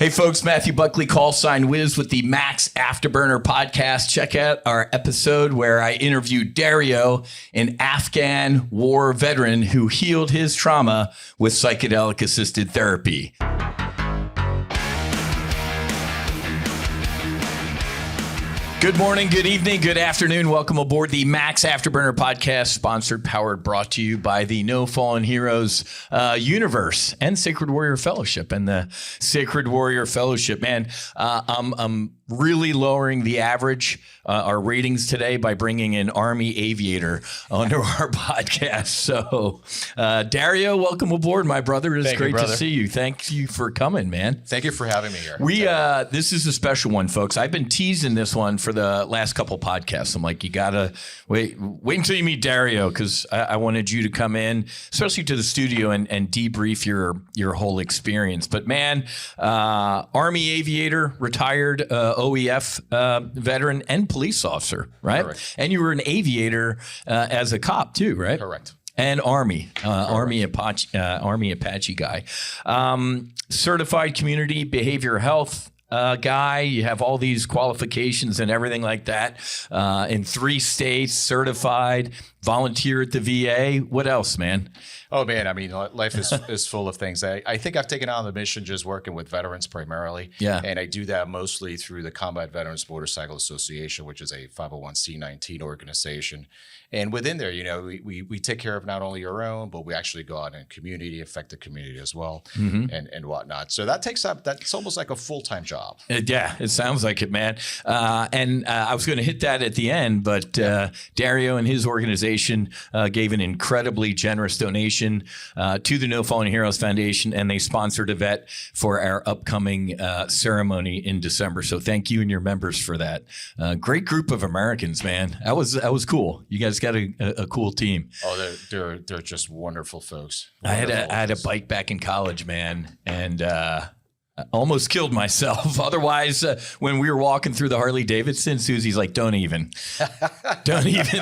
Hey folks, Matthew Buckley, call sign Whiz with the MAX Afterburner podcast. Check out our episode where I interviewed Dario, an Afghan war veteran who healed his trauma with psychedelic-assisted therapy. Good morning, good evening, good afternoon. Welcome aboard the MAX Afterburner podcast, sponsored, powered, brought to you by the No Fallen Heroes universe and Sacred Warrior Fellowship. And the Sacred Warrior Fellowship, man, I'm really lowering the average, our ratings today by bringing an Army aviator onto our podcast. So, Dario, welcome aboard, my brother. It's great to see you. Thank you for coming, man. Thank you for having me here. This is a special one, folks. I've been teasing this one for the last couple podcasts. I'm like, you gotta wait until you meet Dario, because I wanted you to come in, especially to the studio, and debrief your whole experience. But man, Army aviator, retired OEF veteran, and police officer, right? Correct. And you were an aviator as a cop too, right? Correct. And Army Apache guy, certified community behavioral health guy. You have all these qualifications and everything like that. In 3 states, certified, volunteer at the VA. What else, man? Oh man, I mean, life is full of things. I think I've taken on the mission just working with veterans primarily. Yeah. And I do that mostly through the Combat Veterans Motorcycle Association, which is a 501c19 organization. And within there, you know, we take care of not only our own, but we actually go out in community, affect the community as well, and whatnot. So that's almost like a full-time job. Yeah, it sounds like it, man. And I was going to hit that at the end, but Dario and his organization gave an incredibly generous donation to the No Fallen Heroes Foundation, and they sponsored a vet for our upcoming ceremony in December. So thank you and your members for that. Great group of Americans, man. That was cool. You guys got a cool team. Oh, they're just wonderful folks. I had a bike back in college, man, and almost killed myself. Otherwise, when we were walking through the Harley Davidson, Susie's like, don't even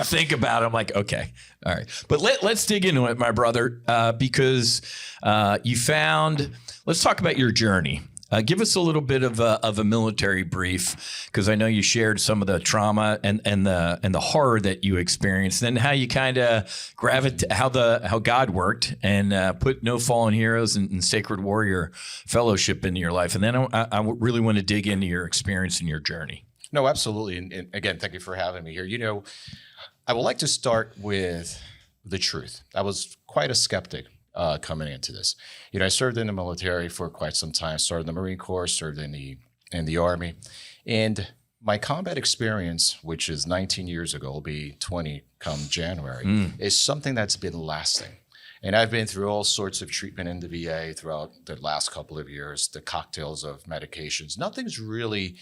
think about it. I'm like, okay, all right. But let's dig into it, my brother, because let's talk about your journey. Give us a little bit of a military brief, because I know you shared some of the trauma and the horror that you experienced, and then how you kind of how God worked and put No Fallen Heroes and Sacred Warrior Fellowship into your life, and then I really want to dig into your experience and your journey. No, absolutely, and again, thank you for having me here. You know, I would like to start with the truth. I was quite a skeptic coming into this. You know, I served in the military for quite some time, started in the Marine Corps, served in the Army. And my combat experience, which is 19 years ago, will be 20 come January, is something that's been lasting. And I've been through all sorts of treatment in the VA throughout the last couple of years, the cocktails of medications. Nothing's really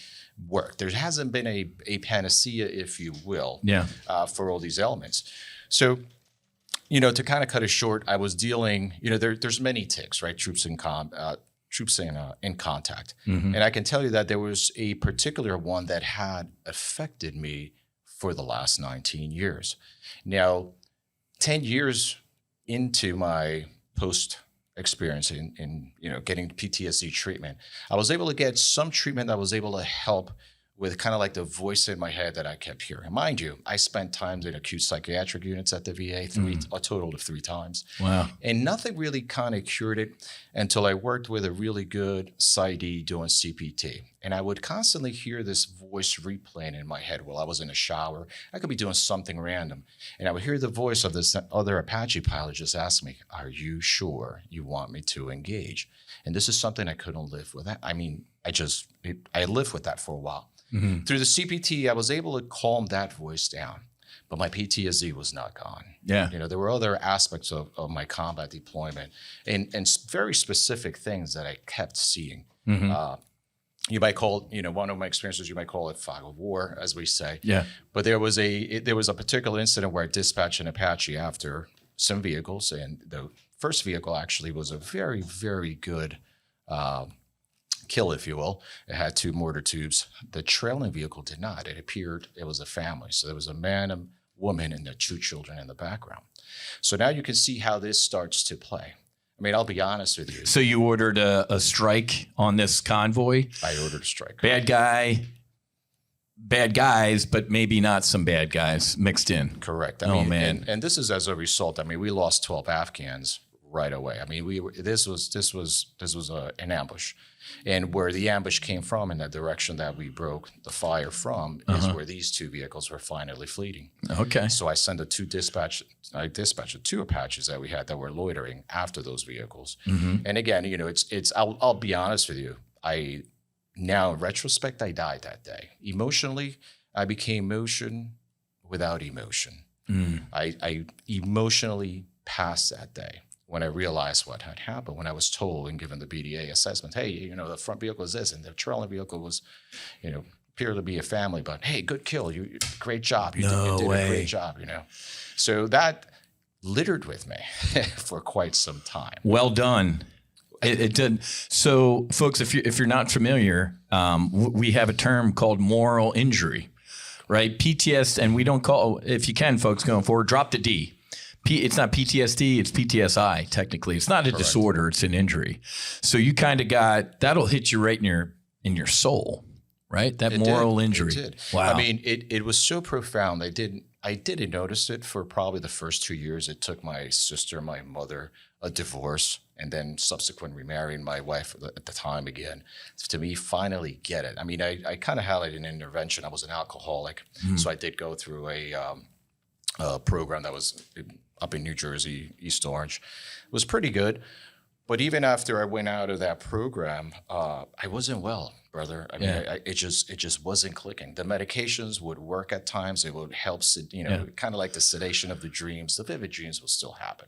worked. There hasn't been a panacea, if you will, for all these ailments. So, you know, to kind of cut it short, I was dealing, you know, there's many ticks, right? Troops in contact. And I can tell you that there was a particular one that had affected me for the last 19 years. Now, 10 years into my post experience in you know, getting PTSD treatment, I was able to get some treatment that was able to help with kind of like the voice in my head that I kept hearing. Mind you, I spent times in acute psychiatric units at the VA, a total of 3 times. Wow. And nothing really kind of cured it until I worked with a really good PsyD doing CPT. And I would constantly hear this voice replaying in my head while I was in a shower. I could be doing something random. And I would hear the voice of this other Apache pilot just ask me, are you sure you want me to engage? And this is something I couldn't live with. I mean, I lived with that for a while. Through the CPT, I was able to calm that voice down, but my PTSD was not gone. Yeah. You know, there were other aspects of my combat deployment and very specific things that I kept seeing. You might call, you know, one of my experiences, you might call it fog of war, as we say. Yeah. But there was a particular incident where I dispatched an Apache after some vehicles, and the first vehicle actually was a very, very good kill, if you will. It had 2 mortar tubes. The trailing vehicle did not. It appeared it was a family. So there was a man, a woman, and their 2 children in the background. So now you can see how this starts to play. I mean, I'll be honest with you. So you ordered a strike on this convoy? I ordered a strike. Bad guys, but maybe not some bad guys mixed in. Correct. I mean, man. And this is as a result. I mean, we lost 12 Afghans right away. I mean, this was an ambush. And where the ambush came from in the direction that we broke the fire from is where these two vehicles were finally fleeting. Okay. So I dispatched the two Apaches that we had that were loitering after those vehicles. And again, you know, I'll be honest with you. Now in retrospect, I died that day. Emotionally, I became motion without emotion. I emotionally passed that day when I realized what had happened, when I was told and given the BDA assessment, hey, you know, the front vehicle is this, and the trailing vehicle was, you know, appeared to be a family, but hey, good kill. Great job. You did a great job, you know. So that littered with me for quite some time. Well done. It did. So, folks, if you're not familiar, we have a term called moral injury, right? PTSD, and we don't call, if you can, folks, going forward, drop the D. It's not PTSD, it's PTSI, technically. It's not a disorder, it's an injury. So you kind of that'll hit you right in your soul, right? That moral injury. It did. Wow. I mean, it was so profound. I didn't notice it for probably the first 2 years. It took my sister, my mother, a divorce, and then subsequent remarrying my wife at the time again, to me finally get it. I mean, I kind of had an intervention. I was an alcoholic, so I did go through a program that was up in New Jersey, East Orange. It was pretty good. But even after I went out of that program, I wasn't well, brother. I mean, it just wasn't clicking. The medications would work at times. It would help, kind of like the sedation of the dreams. The vivid dreams will still happen.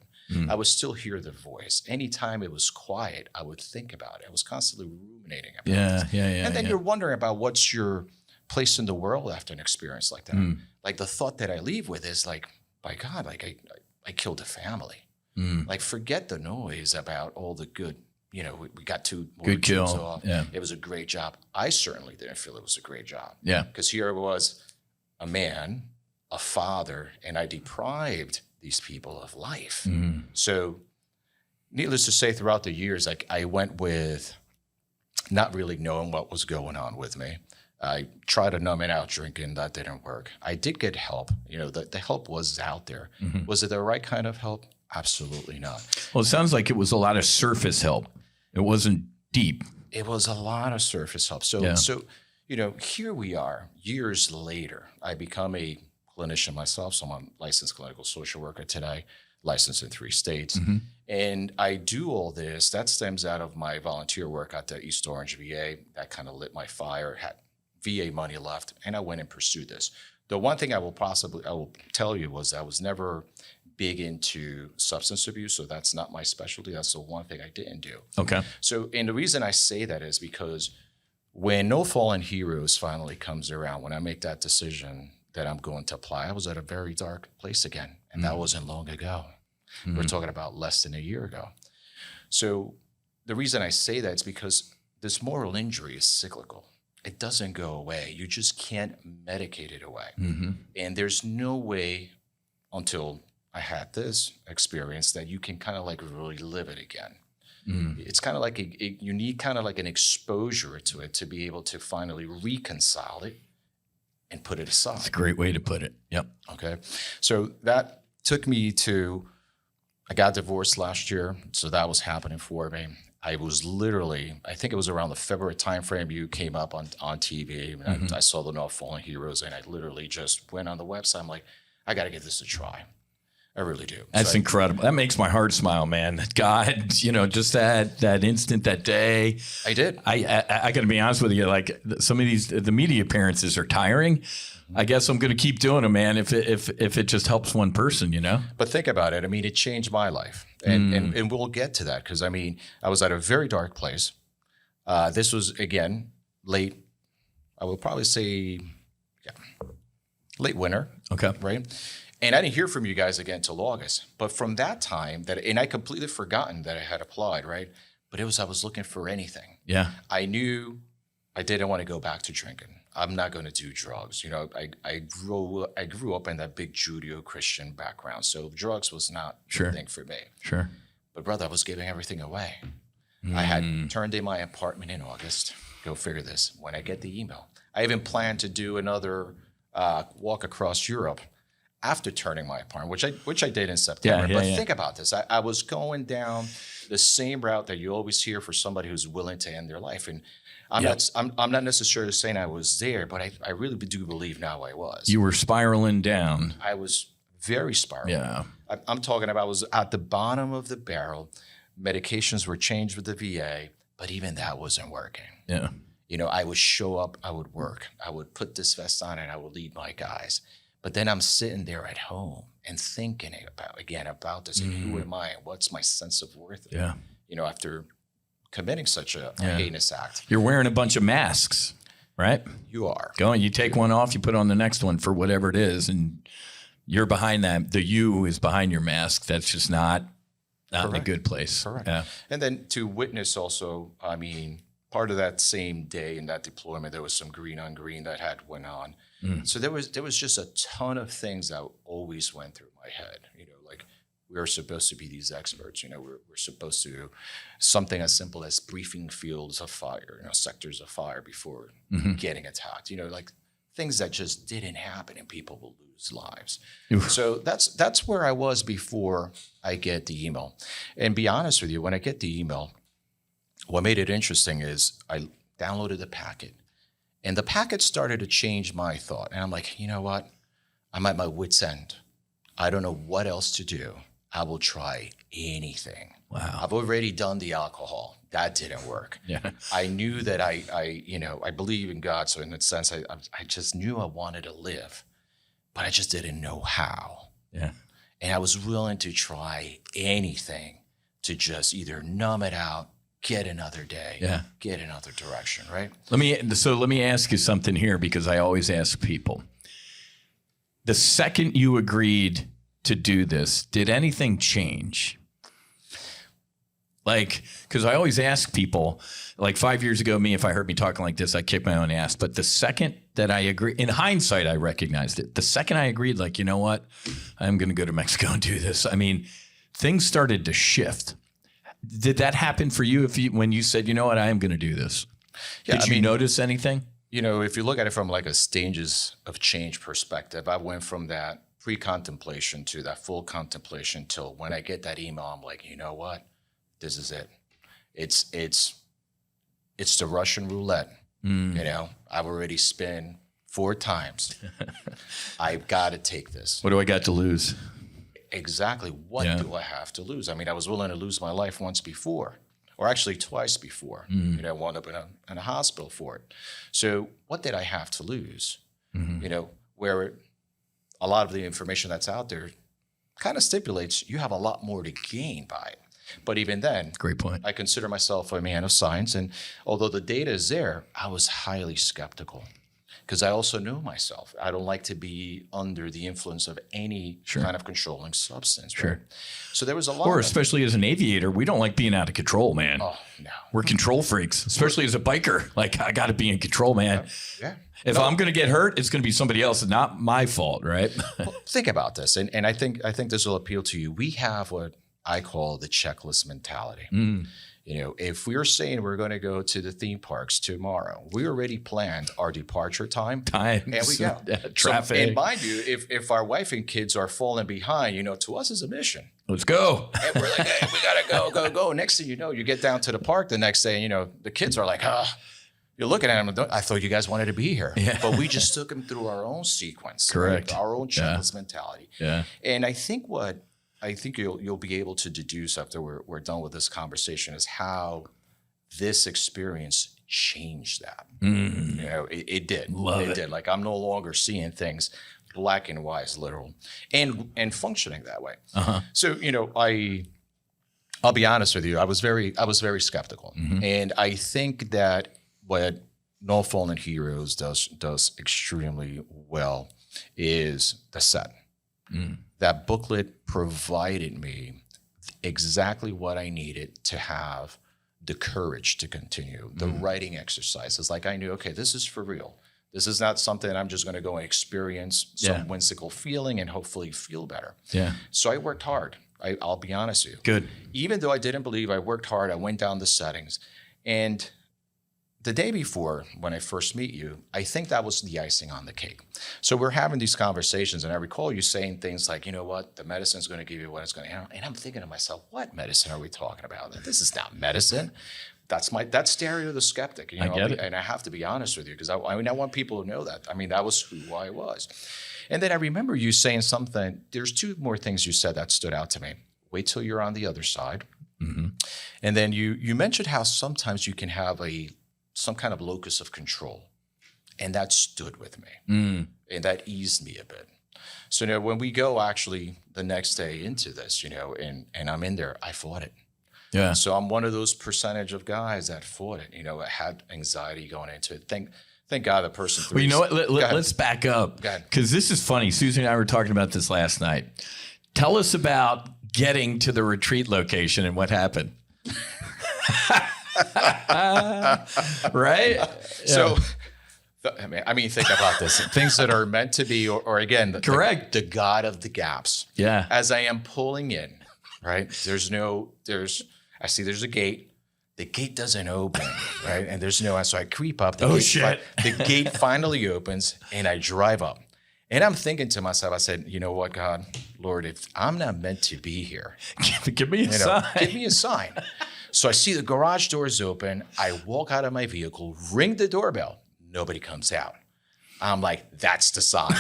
I would still hear the voice. Anytime it was quiet, I would think about it. I was constantly ruminating about it. And then you're wondering about what's your place in the world after an experience like that. Like the thought that I leave with is like, by God, like I killed a family. Like forget the noise about all the good, you know, we got two good kill. Off. Yeah. It was a great job. I certainly didn't feel it was a great job. Yeah. Because here I was a man, a father, and I deprived these people of life. So needless to say, throughout the years, I went with not really knowing what was going on with me. I tried to numb it out drinking. That didn't work. I did get help. You know, the help was out there. Was it the right kind of help? Absolutely not. Well, it sounds like it was a lot of surface help. It wasn't deep. It was a lot of surface help. So you know, here we are years later. I become a clinician myself. So I'm a licensed clinical social worker today, licensed in 3 states. And I do all this. That stems out of my volunteer work at the East Orange VA. That kind of lit my fire, had VA money left, and I went and pursued this. The one thing I will tell you was I was never big into substance abuse, so that's not my specialty. That's the one thing I didn't do. Okay. So, and the reason I say that is because when No Fallen Heroes finally comes around, when I make that decision that I'm going to apply, I was at a very dark place again, and that wasn't long ago. We're talking about less than a year ago. So the reason I say that is because this moral injury is cyclical. It doesn't go away. You just can't medicate it away. And there's no way until I had this experience that you can kind of like really live it again. It's kind of like you need kind of like an exposure to it to be able to finally reconcile it and put it aside. That's a great way to put it. Yep. Okay. So that took me I got divorced last year. So that was happening for me. I was literally, I think it was around the February timeframe you came up on TV. And I saw the No Fallen Heroes, and I literally just went on the website. I'm like, I got to give this a try. I really do. That's incredible. That makes my heart smile, man. God, you know, just that instant, that day. I did. I got to be honest with you. Like some of the media appearances are tiring. I guess I'm going to keep doing them, man. If it just helps one person, you know. But think about it. I mean, it changed my life, and we'll get to that because I mean, I was at a very dark place. This was again late. I would probably say, late winter. Okay. Right. And I didn't hear from you guys again until August. But from that time, and I completely forgotten that I had applied, right? But I was looking for anything. Yeah. I knew I didn't want to go back to drinking. I'm not going to do drugs. You know, I grew up in that big Judeo-Christian background, so drugs was not a thing for me. Sure. But brother, I was giving everything away. I had turned in my apartment in August. Go figure this. When I get the email, I even planned to do another walk across Europe after turning my apartment, which I did in September. But think about this. I was going down the same route that you always hear for somebody who's willing to end their life. And I'm not necessarily saying I was there, but I really do believe now I was. You were spiraling down. I was very spiraling. Yeah. I'm talking about I was at the bottom of the barrel. Medications were changed with the VA, but even that wasn't working. Yeah. You know, I would show up, I would work, I would put this vest on and I would lead my guys. But then I'm sitting there at home and thinking about this. And who am I? And what's my sense of worth? Yeah. You know, after committing such a heinous act. You're wearing a bunch of masks, right? You are. You take one off, you put on the next one for whatever it is. And you're behind that. The you is behind your mask. That's just not in a good place. Correct. Yeah. And then to witness also, I mean, part of that same day in that deployment, there was some green on green that had went on. So there was just a ton of things that always went through my head. You know, like we are supposed to be these experts. You know, we're supposed to do something as simple as briefing fields of fire, you know, sectors of fire before getting attacked. You know, like things that just didn't happen and people will lose lives. Oof. So that's where I was before I get the email. And be honest with you, when I get the email, what made it interesting is I downloaded the packet. And the packet started to change my thought. And I'm like, you know what? I'm at my wit's end. I don't know what else to do. I will try anything. Wow. I've already done the alcohol. That didn't work. Yeah. I knew that I believe in God. So in that sense, I just knew I wanted to live, but I just didn't know how. Yeah. And I was willing to try anything to just either numb it out, get another day, get another direction, right? Let me ask you something here, because I always ask people. The second you agreed to do this, did anything change? Like, because I always ask people, like 5 years ago, if I heard me talking like this, I kicked my own ass. But the second that I agree, in hindsight, I recognized it. The second I agreed, like, you know what, I'm going to go to Mexico and do this. I mean, things started to shift. Did that happen for you when you said, you know what, I am going to do this? Yeah, Did you notice anything? You know, if you look at it from like a stages of change perspective, I went from that pre-contemplation to that full contemplation till when I get that email, I'm like, you know what, this is it. It's the Russian roulette. You know, I've already spun 4 times. I've got to take this. What do I got to lose? Exactly. What do I have to lose? I mean, I was willing to lose my life once before, or actually twice before. You know, I wound up in a hospital for it. So what did I have to lose? You know, where a lot of the information that's out there kind of stipulates you have a lot more to gain by it. But even then, great point. I consider myself a man of science. And although the data is there, I was highly skeptical. Because I also knew myself. I don't like to be under the influence of any kind of controlling substance. Right? So there was a lot. Or especially as an aviator, we don't like being out of control, man. Oh, no. We're control freaks, especially as a biker. Like, I got to be in control, man. Yeah. If I'm going to get hurt, it's going to be somebody else. It's not my fault, right? Well, think about this. And I think this will appeal to you. We have what I call the checklist mentality. You know, if we're saying we're going to go to the theme parks tomorrow, we already planned our departure time. And we go. Traffic. So, and mind you, if our wife and kids are falling behind, you know, to us is a mission. Let's go. And we're like, hey, we got to go. Next thing you know, you get down to the park the next day, and, you know, the kids are like, you're looking at them. I thought you guys wanted to be here. Yeah. But we just took them through our own sequence. Correct. Right? Our own checklist mentality. Yeah. And I think you'll be able to deduce after we're done with this conversation is how this experience changed that. You know, it did. It did. Like, I'm no longer seeing things black and white, literal, and functioning that way. So, you know, I'll be honest with you. I was very skeptical, and I think that what No Fallen Heroes does extremely well is the set. That booklet provided me exactly what I needed to have the courage to continue. The writing exercises, like I knew, okay, this is for real. This is not something I'm just going to go and experience some whimsical feeling and hopefully feel better. Yeah. So I worked hard. I'll be honest with you. Good. Even though I didn't believe, I worked hard. I went down the settings. And the day before, when I first meet you, I think that was the icing on the cake. So we're having these conversations, and I recall you saying things like, you know what, the medicine's going to give you what it's going to, and I'm thinking to myself, what medicine are we talking about? This is not medicine. That's Dario the skeptic. You know, I get it. And I have to be honest with you, because I want people to know that. I mean, that was who I was. And then I remember you saying something. There's two more things you said that stood out to me. Wait till you're on the other side. Mm-hmm. And then you mentioned how sometimes you can have some kind of locus of control. And that stood with me. And that eased me a bit. So when we go actually the next day into this, and I'm in there, I fought it. Yeah. So I'm one of those percentage of guys that fought it. I had anxiety going into it. Thank God the person. Well, you know what? Let's back up, because this is funny. Susan and I were talking about this last night. Tell us about getting to the retreat location and what happened. Right? So, I mean, think about this. Things that are meant to be, or again, correct. The God of the gaps. Yeah. As I am pulling in, right? I see there's a gate. The gate doesn't open, right? And there's so I creep up. The gate finally opens, and I drive up. And I'm thinking to myself, I said, you know what, God, Lord, if I'm not meant to be here, give me a sign. Give me a sign. So I see the garage doors open. I walk out of my vehicle, ring the doorbell. Nobody comes out. I'm like, that's the sign.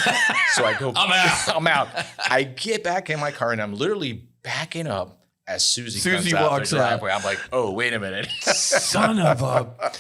So I go, I'm out. I get back in my car, and I'm literally backing up as Susie comes out the driveway. I'm like, oh, wait a minute. Son of a...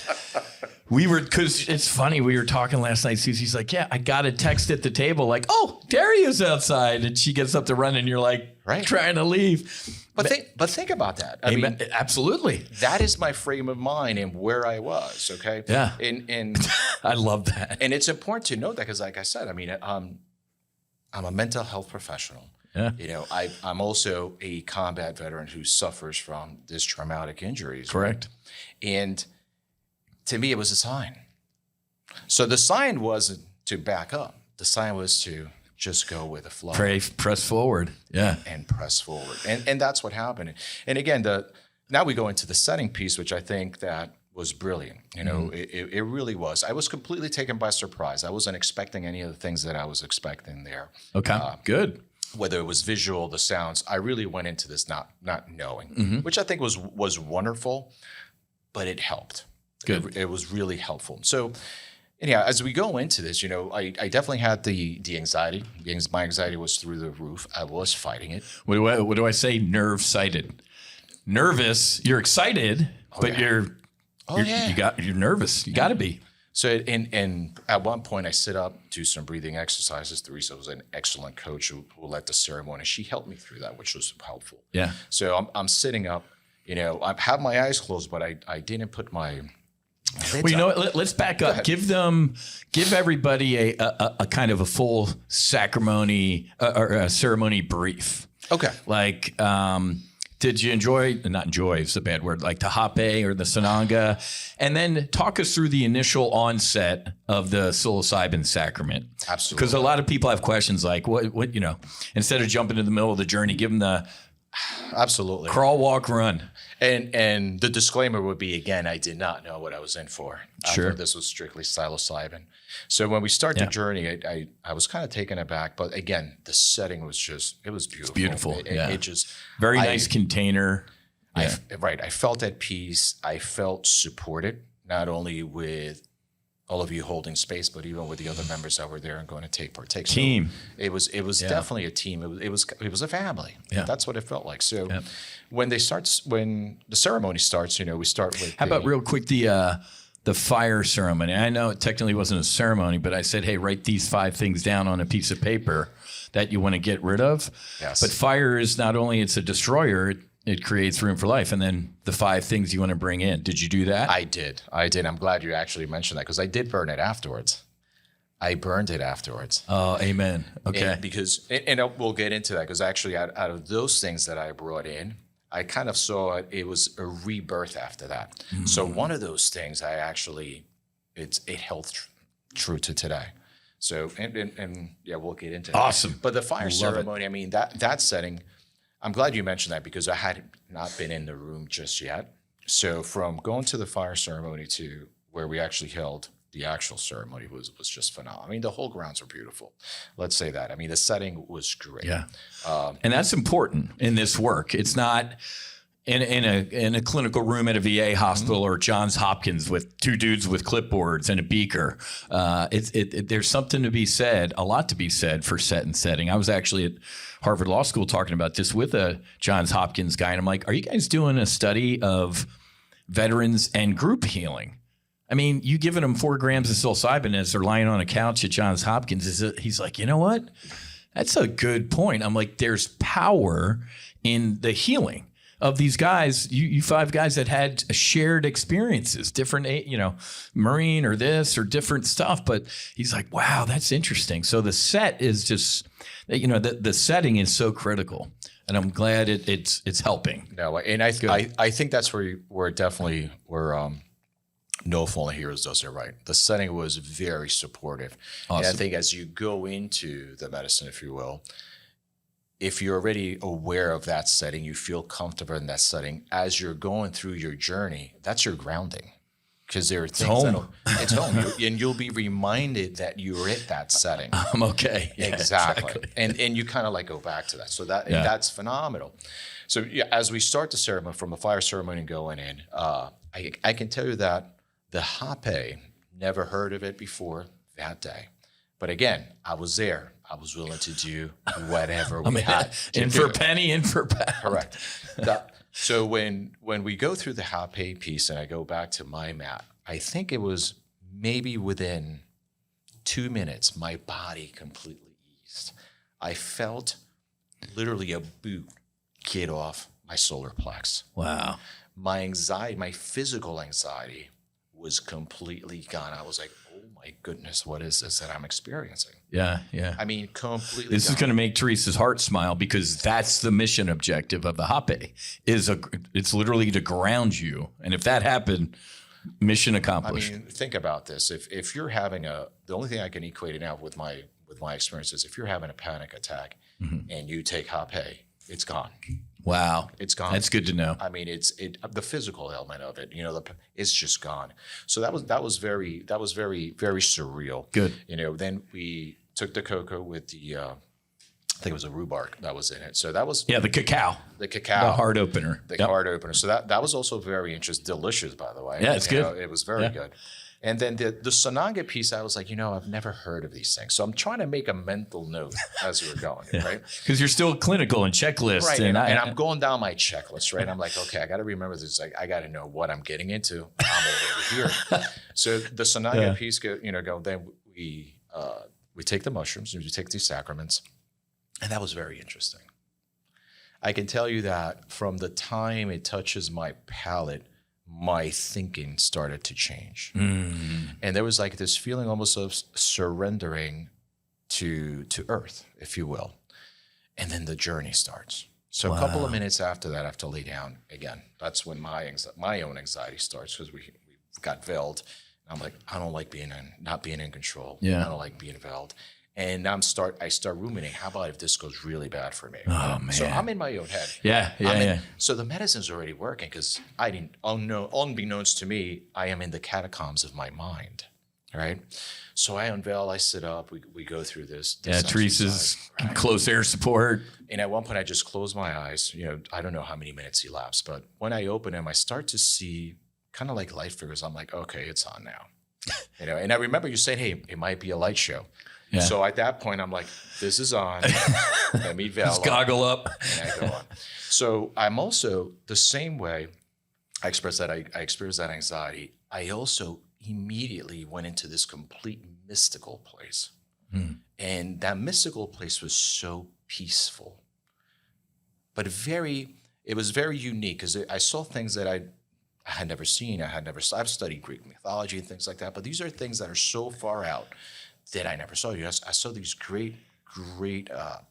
Because it's funny, we were talking last night. Susie's like, yeah, I got a text at the table like, oh, Dario's outside. And she gets up to run, and you're like, trying to leave. But think about that. I mean, absolutely. That is my frame of mind and where I was, okay? Yeah. And I love that. And it's important to know that, because like I said, I mean, I'm a mental health professional. Yeah. I'm also a combat veteran who suffers from this traumatic injuries. Correct. And to me, it was a sign. So the sign wasn't to back up. The sign was to just go with the flow. Press forward. Yeah. And press forward. And that's what happened. And again, now we go into the setting piece, which I think that was brilliant. It really was. I was completely taken by surprise. I wasn't expecting any of the things that I was expecting there. Okay, good. Whether it was visual, the sounds, I really went into this not knowing, which I think was wonderful, but it helped. Good. It was really helpful. So, anyhow, as we go into this, I definitely had the anxiety. My anxiety was through the roof. I was fighting it. What do I say? Nerve-sighted. Nervous. You're excited, but you're nervous. You got to be. So, and at one point, I sit up, do some breathing exercises. Teresa was an excellent coach who led the ceremony. She helped me through that, which was helpful. Yeah. So I'm sitting up. I have my eyes closed, but I didn't put my. Well, you know what? Let's back up. Give everybody a kind of a full ceremony brief. Okay. Like, did you not enjoy, it's a bad word, like the hape or the sananga? And then talk us through the initial onset of the psilocybin sacrament. Absolutely. Because a lot of people have questions like, what instead of jumping in the middle of the journey, give them the absolutely crawl, walk, run. And the disclaimer would be, again, I did not know what I was in for. Sure. This was strictly psilocybin. So when we start the journey, I was kind of taken aback. But again, the setting was it was beautiful. It's beautiful. It just very nice container. Yeah. I felt at peace. I felt supported, not only with all of you holding space, but even with the other members that were there and going to partake. Team. So it was definitely a team. It was a family. Yeah. That's what it felt like. So when the ceremony starts, we start with. How about real quick the fire ceremony? I know it technically wasn't a ceremony, but I said, hey, write these 5 things down on a piece of paper that you want to get rid of. Yes. But fire is not only it's a destroyer. It creates room for life. And then the 5 things you want to bring in. Did you do that? I did. I'm glad you actually mentioned that, because I did burn it afterwards. I burned it afterwards. Oh, amen. Okay. And we'll get into that, because actually out of those things that I brought in, I kind of saw it was a rebirth after that. Mm-hmm. So one of those things it held true to today. So, and we'll get into that. Awesome. But the fire ceremony, I mean, that setting, I'm glad you mentioned that because I had not been in the room just yet. So from going to the fire ceremony to where we actually held the actual ceremony was just phenomenal. I mean, the whole grounds were beautiful. Let's say that. I mean, the setting was great. Yeah. And that's important in this work. It's not in a clinical room at a VA hospital or Johns Hopkins with two dudes with clipboards and a beaker. There's something to be said, a lot to be said for set and setting. I was actually at Harvard Law School talking about this with a Johns Hopkins guy, and I'm like, are you guys doing a study of veterans and group healing? I mean, you giving them 4 grams of psilocybin as they're lying on a couch at Johns Hopkins. He's like, you know what? That's a good point. I'm like, there's power in the healing of these guys, you 5 guys that had shared experiences, different, Marine or this or different stuff. But he's like, wow, that's interesting. So the set is just, the setting is so critical. And I'm glad it's helping. No, and I think that's where definitely No Fallen Heroes does it right. The setting was very supportive. Awesome. And I think as you go into the medicine, if you will, if you're already aware of that setting, you feel comfortable in that setting, as you're going through your journey, that's your grounding. Because there are things it's home. And you'll be reminded that you're at that setting. I'm okay. Yeah, exactly. And you kind of like go back to that. So that's phenomenal. So as we start the ceremony, from the fire ceremony going in, I can tell you that the Hape, never heard of it before that day. But again, I was there. I was willing to do whatever we had. In for penny, in for pound. Correct. So when we go through the Hape piece and I go back to my mat, I think it was maybe within 2 minutes, my body completely eased. I felt literally a boot get off my solar plex. Wow. My anxiety, my physical anxiety was completely gone. I was like, oh my goodness, what is this that I'm experiencing? Yeah. I mean, completely This gone. is going to make Teresa's heart smile because that's the mission objective of the Hape. It's literally to ground you. And if that happened, mission accomplished. I mean, think about this. If you're having the only thing I can equate it out with my experience is if you're having a panic attack and you take Hape, it's gone. Wow. It's gone. That's good to know. I mean, the physical element of it, it's just gone. So that was very, very surreal. Good. Then we took the cocoa with the, I think it was a rhubarb that was in it. So that was the cacao. The cacao. The heart opener. The heart opener. So that was also very interesting. Delicious, by the way. Yeah, it's good. It was very good. And then the Sananga piece, I was like, I've never heard of these things. So I'm trying to make a mental note as we're going, right? Because you're still clinical and checklist. Right, and I'm going down my checklist, right? I'm like, okay, I got to remember this. I got to know what I'm getting into. I'm over here. So the Sananga piece, then we take the mushrooms, we take these sacraments, and that was very interesting. I can tell you that from the time it touches my palate, my thinking started to change. And there was like this feeling almost of surrendering to earth, if you will. And then the journey starts. So a couple of minutes after that, I have to lay down again. That's when my own anxiety starts because we got veiled. And I'm like, I don't like not being in control. Yeah. I don't like being veiled. And I start ruminating. How about if this goes really bad for me? Oh, man. So I'm in my own head. Yeah. So the medicine's already working because I didn't. Unbeknownst to me, I am in the catacombs of my mind. Right. So I unveil. I sit up. We go through this. Teresa's right? close air support. And at one point, I just close my eyes. I don't know how many minutes elapsed, but when I open them, I start to see kind of like light figures. I'm like, okay, it's on now. And I remember you saying, hey, it might be a light show. Yeah. So at that point, I'm like, this is on. Let me veil. Just goggle up. And I go on. So I'm also the same way I expressed that. I experienced that anxiety. I also immediately went into this complete mystical place. And that mystical place was so peaceful, but it was very unique because I saw things that I had never seen. I've studied Greek mythology and things like that, but these are things that are so far out that I never saw. I saw these great,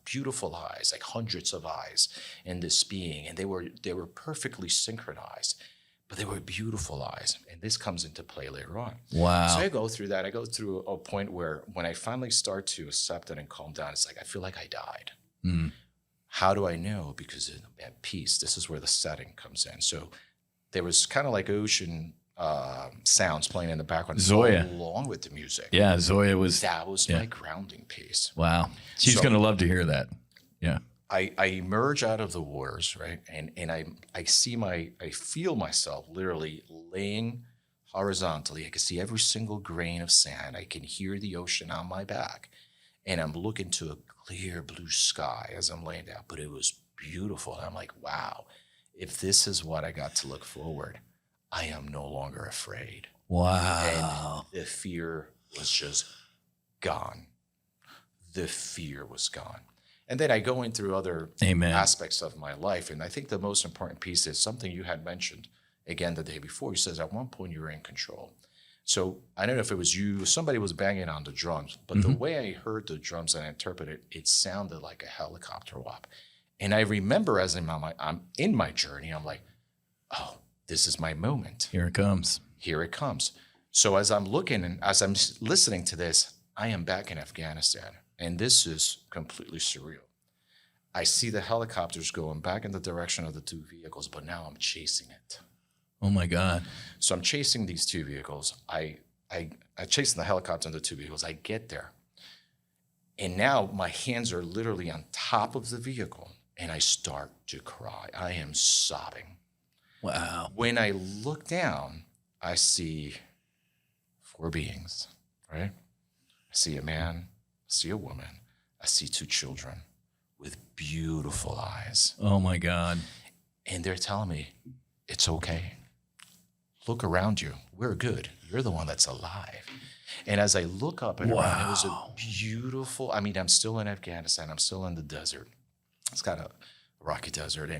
beautiful eyes, like hundreds of eyes in this being, and they were perfectly synchronized, but they were beautiful eyes. And this comes into play later on. Wow. So I go through that. I go through a point where when I finally start to accept it and calm down, it's like I feel like I died. How do I know? Because at peace, this is where the setting comes in. So there was kind of like ocean sounds playing in the background, Zoya, along with the music. Yeah, Zoya was. That was my grounding piece. Wow, she's going to love to hear that. Yeah. I emerge out of the waters, right? And I feel myself literally laying horizontally. I can see every single grain of sand. I can hear the ocean on my back. And I'm looking to a clear blue sky as I'm laying down. But it was beautiful. And I'm like, wow, if this is what I got to look forward, I am no longer afraid. Wow. And the fear was just gone. The fear was gone. And then I go in through other aspects of my life. And I think the most important piece is something you had mentioned again the day before. You said at one point you were in control. So I don't know if it was you, somebody was banging on the drums, but the way I heard the drums and I interpreted it sounded like a helicopter whop. And I remember as I'm in my journey, I'm like, oh, this is my moment. Here it comes. Here it comes. So as I'm looking and as I'm listening to this, I am back in Afghanistan. And this is completely surreal. I see the helicopters going back in the direction of the two vehicles, but now I'm chasing it. Oh my God. So I'm chasing these two vehicles. I chasing the helicopter and the two vehicles. I get there. And now my hands are literally on top of the vehicle and I start to cry. I am sobbing. Wow. When I look down, I see 4 beings, right? I see a man, I see a woman, I see 2 children with beautiful eyes. Oh my God. And they're telling me, it's okay. Look around you. We're good. You're the one that's alive. And as I look up and around, it was a beautiful, I'm still in Afghanistan. I'm still in the desert. It's got a rocky desert,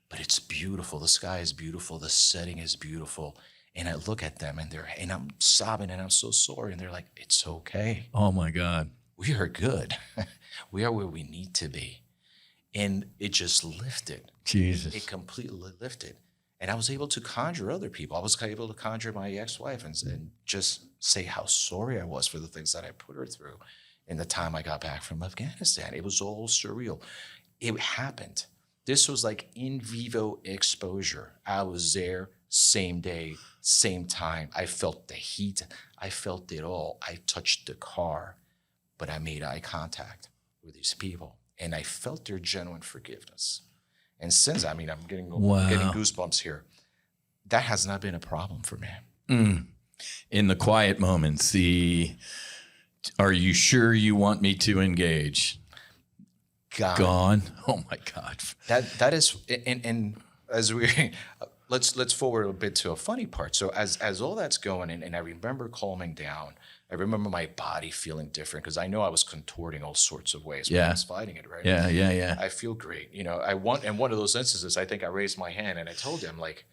but it's beautiful. The sky is beautiful. The setting is beautiful. And I look at them and I'm sobbing and I'm so sorry. And they're like, it's okay. Oh my God. We are good. We are where we need to be. And it just lifted. Jesus. It completely lifted. And I was able to conjure other people. I was able to conjure my ex-wife and just say how sorry I was for the things that I put her through in the time I got back from Afghanistan. It was all surreal. It happened. This was like in vivo exposure. I was there, same day, same time. I felt the heat. I felt it all. I touched the car, but I made eye contact with these people. And I felt their genuine forgiveness. And since, I'm getting goosebumps here. That has not been a problem for me. In the quiet moments, are you sure you want me to engage? Gone. Oh my God. That is, and as we, let's forward a bit to a funny part. So as all that's going and I remember calming down, I remember my body feeling different because I know I was contorting all sorts of ways when I was fighting it, right? Yeah. I feel great. In one of those instances, I think I raised my hand and I told him like,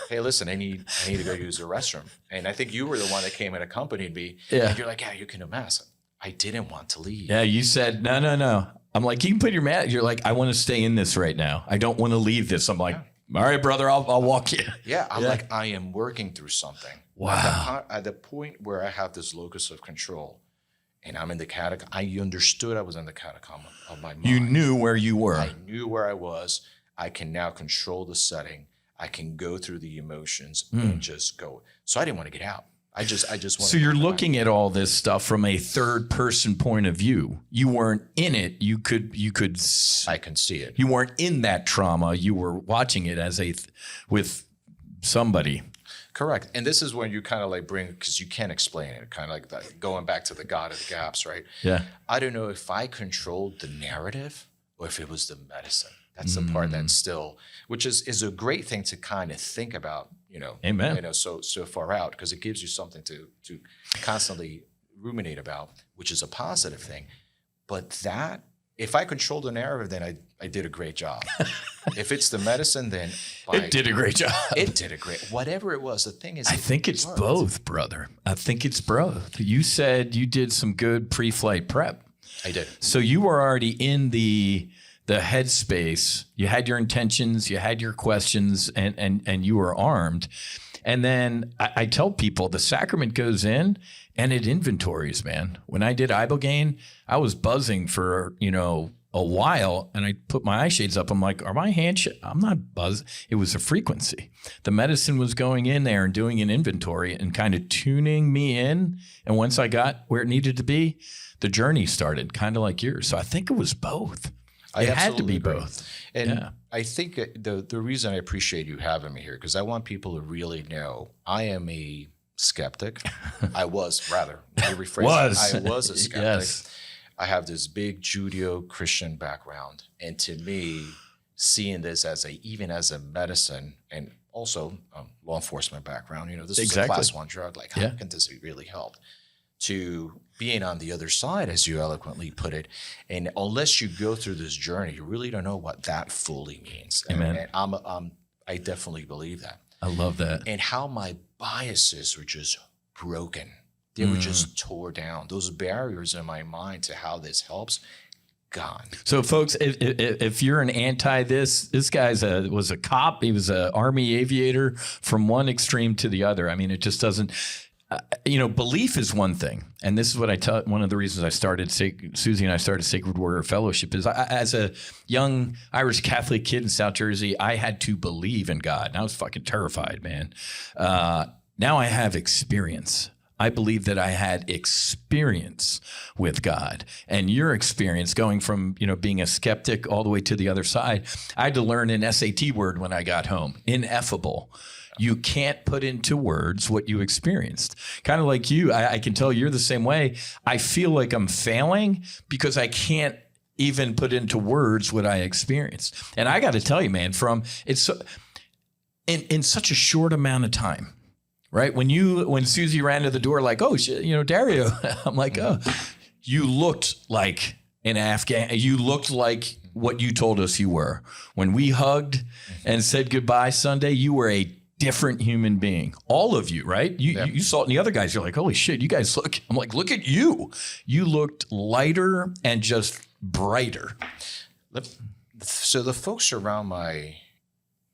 hey, listen, I need to go use the restroom. And I think you were the one that came and accompanied me. Yeah. And you're like, yeah, you can amass. I didn't want to leave. Yeah, you said, no. I'm like, you can put your mat. You're like, I want to stay in this right now. I don't want to leave this. I'm like, all right, brother, I'll walk you. Yeah, I'm like, I am working through something. Wow. At the point where I have this locus of control and I'm in the catacomb, I understood I was in the catacomb of my mind. You knew where you were. I knew where I was. I can now control the setting. I can go through the emotions and just go. So I didn't want to get out. I just wanted So you're looking at all this stuff from a third person point of view. You weren't in it. You could. I can see it. You weren't in that trauma. You were watching it as with somebody. Correct. And this is when you kind of like bring, because you can't explain it, kind of like that, going back to the God of the gaps, right? Yeah. I don't know if I controlled the narrative or if it was the medicine. That's the part that's still, which is a great thing to kind of think about, Amen. So far out, because it gives you something to constantly ruminate about, which is a positive thing. But that, if I control the narrative, then I did a great job. If it's the medicine, then it did a great job. It did a great, whatever it was. The thing is, I think it's both, brother. I think it's both. You said you did some good pre-flight prep. I did. So you were already in the headspace. You had your intentions, you had your questions, and you were armed. And then I tell people the sacrament goes in and it inventories, man. When I did Ibogaine, I was buzzing for, a while, and I put my eye shades up. I'm like, are my hands? I'm not buzzed. It was a frequency. The medicine was going in there and doing an inventory and kind of tuning me in. And once I got where it needed to be, the journey started, kind of like yours. So I think it was both. It had to be both. And I think the reason I appreciate you having me here, because I want people to really know I am a skeptic. I was rather. I was a skeptic. Yes. I have this big Judeo-Christian background, and to me, seeing this even as a medicine and also law enforcement background, this is a class 1 drug. Like, how can this really help? To being on the other side, as you eloquently put it, and unless you go through this journey, you really don't know what that fully means. Amen. And I definitely believe that. I love that. And how my biases were just broken. They were just tore down. Those barriers in my mind to how this helps, gone. So, folks, if you're an anti this guy was a cop. He was an Army aviator from one extreme to the other. I mean, it just doesn't. Belief is one thing, and this is what I tell. One of the reasons I started Susie and I started Sacred Warrior Fellowship is as a young Irish Catholic kid in South Jersey, I had to believe in God, and I was fucking terrified, man. Now I have experience. I believe that I had experience with God, and your experience going from, being a skeptic all the way to the other side. I had to learn an SAT word when I got home, ineffable. You can't put into words what you experienced. Kind of like you, I can tell you're the same way. I feel like I'm failing because I can't even put into words what I experienced. And I got to tell you, man, in such a short amount of time, right? When Susie ran to the door, like, oh, Dario, I'm like, oh, you looked like an Afghan. You looked like what you told us you were. When we hugged and said goodbye Sunday, you were a different human being. All of you, right? You saw it in the other guys. You're like, holy shit, you guys look. I'm like, look at you. You looked lighter and just brighter. So the folks around my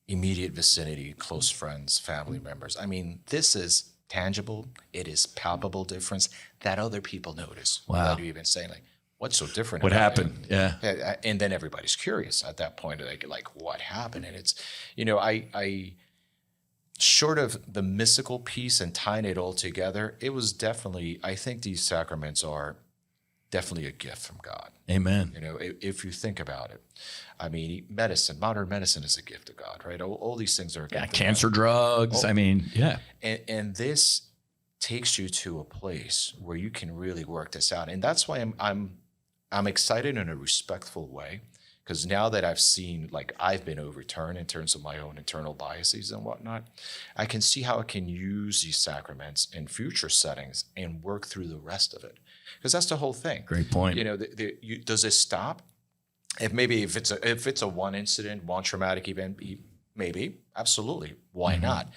immediate vicinity, close friends, family members, I mean, this is tangible. It is palpable difference that other people notice. Wow. Without you even saying, like, what's so different? What happened? Yeah. And then everybody's curious at that point, like what happened? And it's, I short of the mystical piece and tying it all together, it was definitely, I think these sacraments are definitely a gift from God. Amen. If you think about it, I mean, modern medicine is a gift of God, right? All these things are a gift of cancer God. drugs. Oh. I mean, yeah. And this takes you to a place where you can really work this out. And that's why I'm excited in a respectful way. Because now that I've seen, like, I've been overturned in terms of my own internal biases and whatnot, I can see how I can use these sacraments in future settings and work through the rest of it. Because that's the whole thing. Great point. Does it stop? If it's a one incident, one traumatic event, maybe, absolutely. Why not?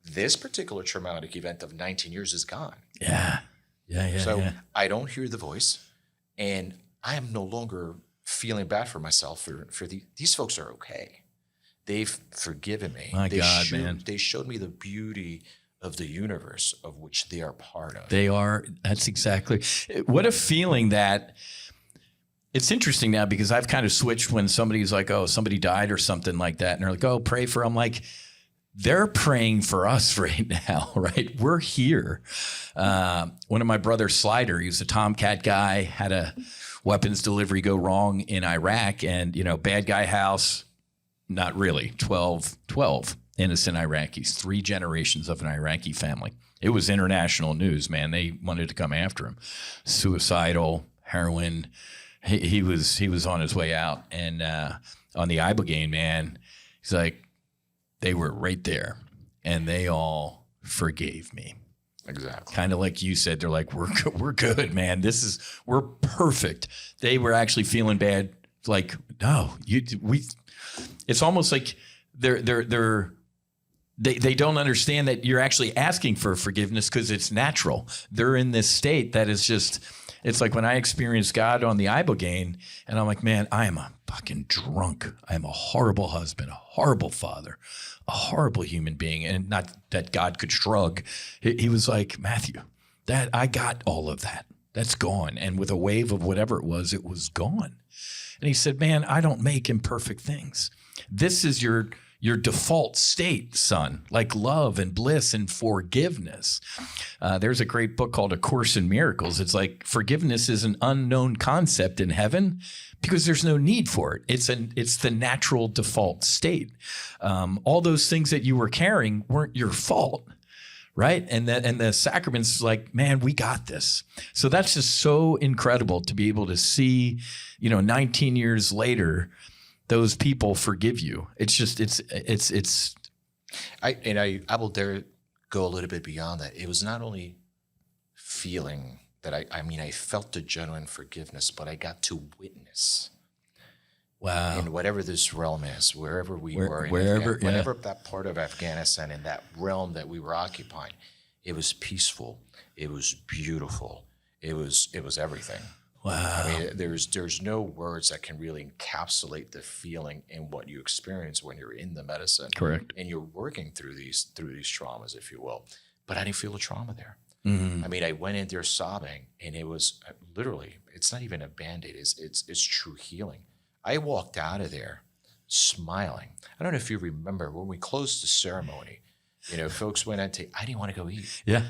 This particular traumatic event of 19 years is gone. Yeah. So I don't hear the voice, and I am no longer feeling bad for myself for these folks are okay. They've forgiven me. My God, man. They showed me the beauty of the universe of which they are part of. They are. That's exactly. What a feeling that. It's interesting now because I've kind of switched when somebody's like, oh, somebody died or something like that. And they're like, oh, pray for. I'm like, they're praying for us right now, right? We're here. One of my brothers, Slider, he was a Tomcat guy, had a weapons delivery go wrong in Iraq, and, bad guy house, not really, 12 innocent Iraqis, 3 generations of an Iraqi family. It was international news, man. They wanted to come after him. Suicidal, heroin. He was on his way out. And on the Ibogaine, man, he's like, they were right there, and they all forgave me. Exactly. Kind of like you said, they're like, we're good, man. We're perfect. They were actually feeling bad. Like, no, it's almost like they don't understand that you're actually asking for forgiveness because it's natural. They're in this state that is just, it's like when I experienced God on the Ibogaine, and I'm like, man, I am a fucking drunk. I am a horrible husband, a horrible father, a horrible human being. And not that God could shrug. He was like, Matthew, that I got all of that. That's gone. And with a wave of whatever it was gone. And he said, man, I don't make imperfect things. This is your default state, son, like love and bliss and forgiveness. There's a great book called A Course in Miracles. It's like forgiveness is an unknown concept in heaven because there's no need for it. It's the natural default state. All those things that you were carrying weren't your fault. Right. And the sacraments, like, man, we got this. So that's just so incredible to be able to see, 19 years later, those people forgive you. It's just, I will dare go a little bit beyond that. It was not only feeling that I felt the genuine forgiveness, but I got to witness. Wow. In whatever this realm is, wherever we were, whatever that part of Afghanistan, in that realm that we were occupying, it was peaceful. It was beautiful. It was everything. Wow. I mean, there's no words that can really encapsulate the feeling and what you experience when you're in the medicine. Correct. And you're working through these traumas, if you will. But I didn't feel the trauma there. Mm-hmm. I mean, I went in there sobbing, and it was literally, it's not even a Band-Aid. It's true healing. I walked out of there smiling. I don't know if you remember when we closed the ceremony, folks went out I didn't want to go eat. Yeah.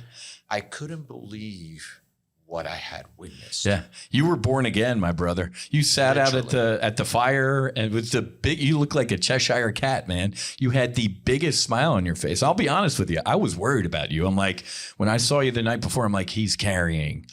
I couldn't believe what I had witnessed. Yeah. You were born again, my brother. You sat Literally. out at the fire, and with you look like a Cheshire cat, man. You had the biggest smile on your face. I'll be honest with you. I was worried about you. I'm like, when I saw you the night before, I'm like, he's carrying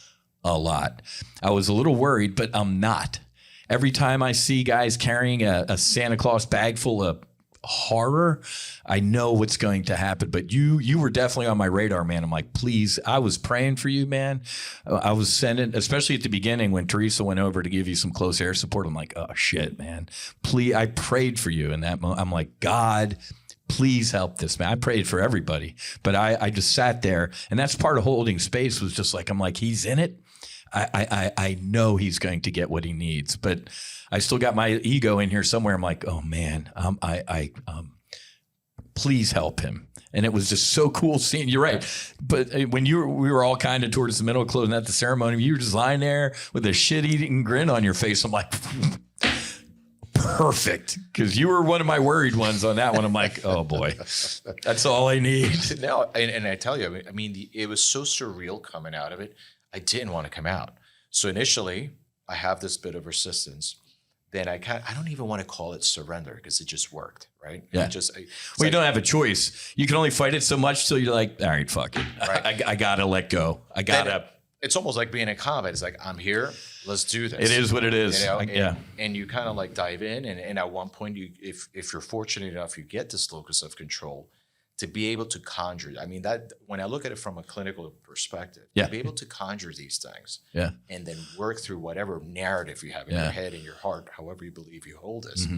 a lot. I was a little worried, but I'm not. Every time I see guys carrying a Santa Claus bag full of horror, I know what's going to happen. But you were definitely on my radar, man. I'm like, please, I was praying for you, man. I was sending, especially at the beginning when Teresa went over to give you some close air support. I'm like, oh shit, man. Please, I prayed for you in that moment. I'm like, God, please help this man. I prayed for everybody, but I just sat there, and that's part of holding space. Was just like, I'm like, he's in it. I know he's going to get what he needs, but I still got my ego in here somewhere. I'm like, oh man, please help him. And it was just so cool seeing. You're right, but when we were all kind of towards the middle, closing out the ceremony, you were just lying there with a shit-eating grin on your face. I'm like, perfect, because you were one of my worried ones on that one. I'm like, oh boy, that's all I need. No, and I tell you, I mean, it was so surreal coming out of it. I didn't want to come out. So initially, I have this bit of resistance. Then I don't even want to call it surrender because it just worked, right? Yeah. You don't have a choice. You can only fight it so much till you're like, all right, fuck it. Right. I gotta let go. It's almost like being in combat. It's like, I'm here. Let's do this. It is what it is. And you kind of like dive in. And at one point, if you're fortunate enough, you get this locus of control to be able to conjure. I mean, that when I look at it from a clinical perspective, to be able to conjure these things and then work through whatever narrative you have in your head and your heart, however you believe you hold this,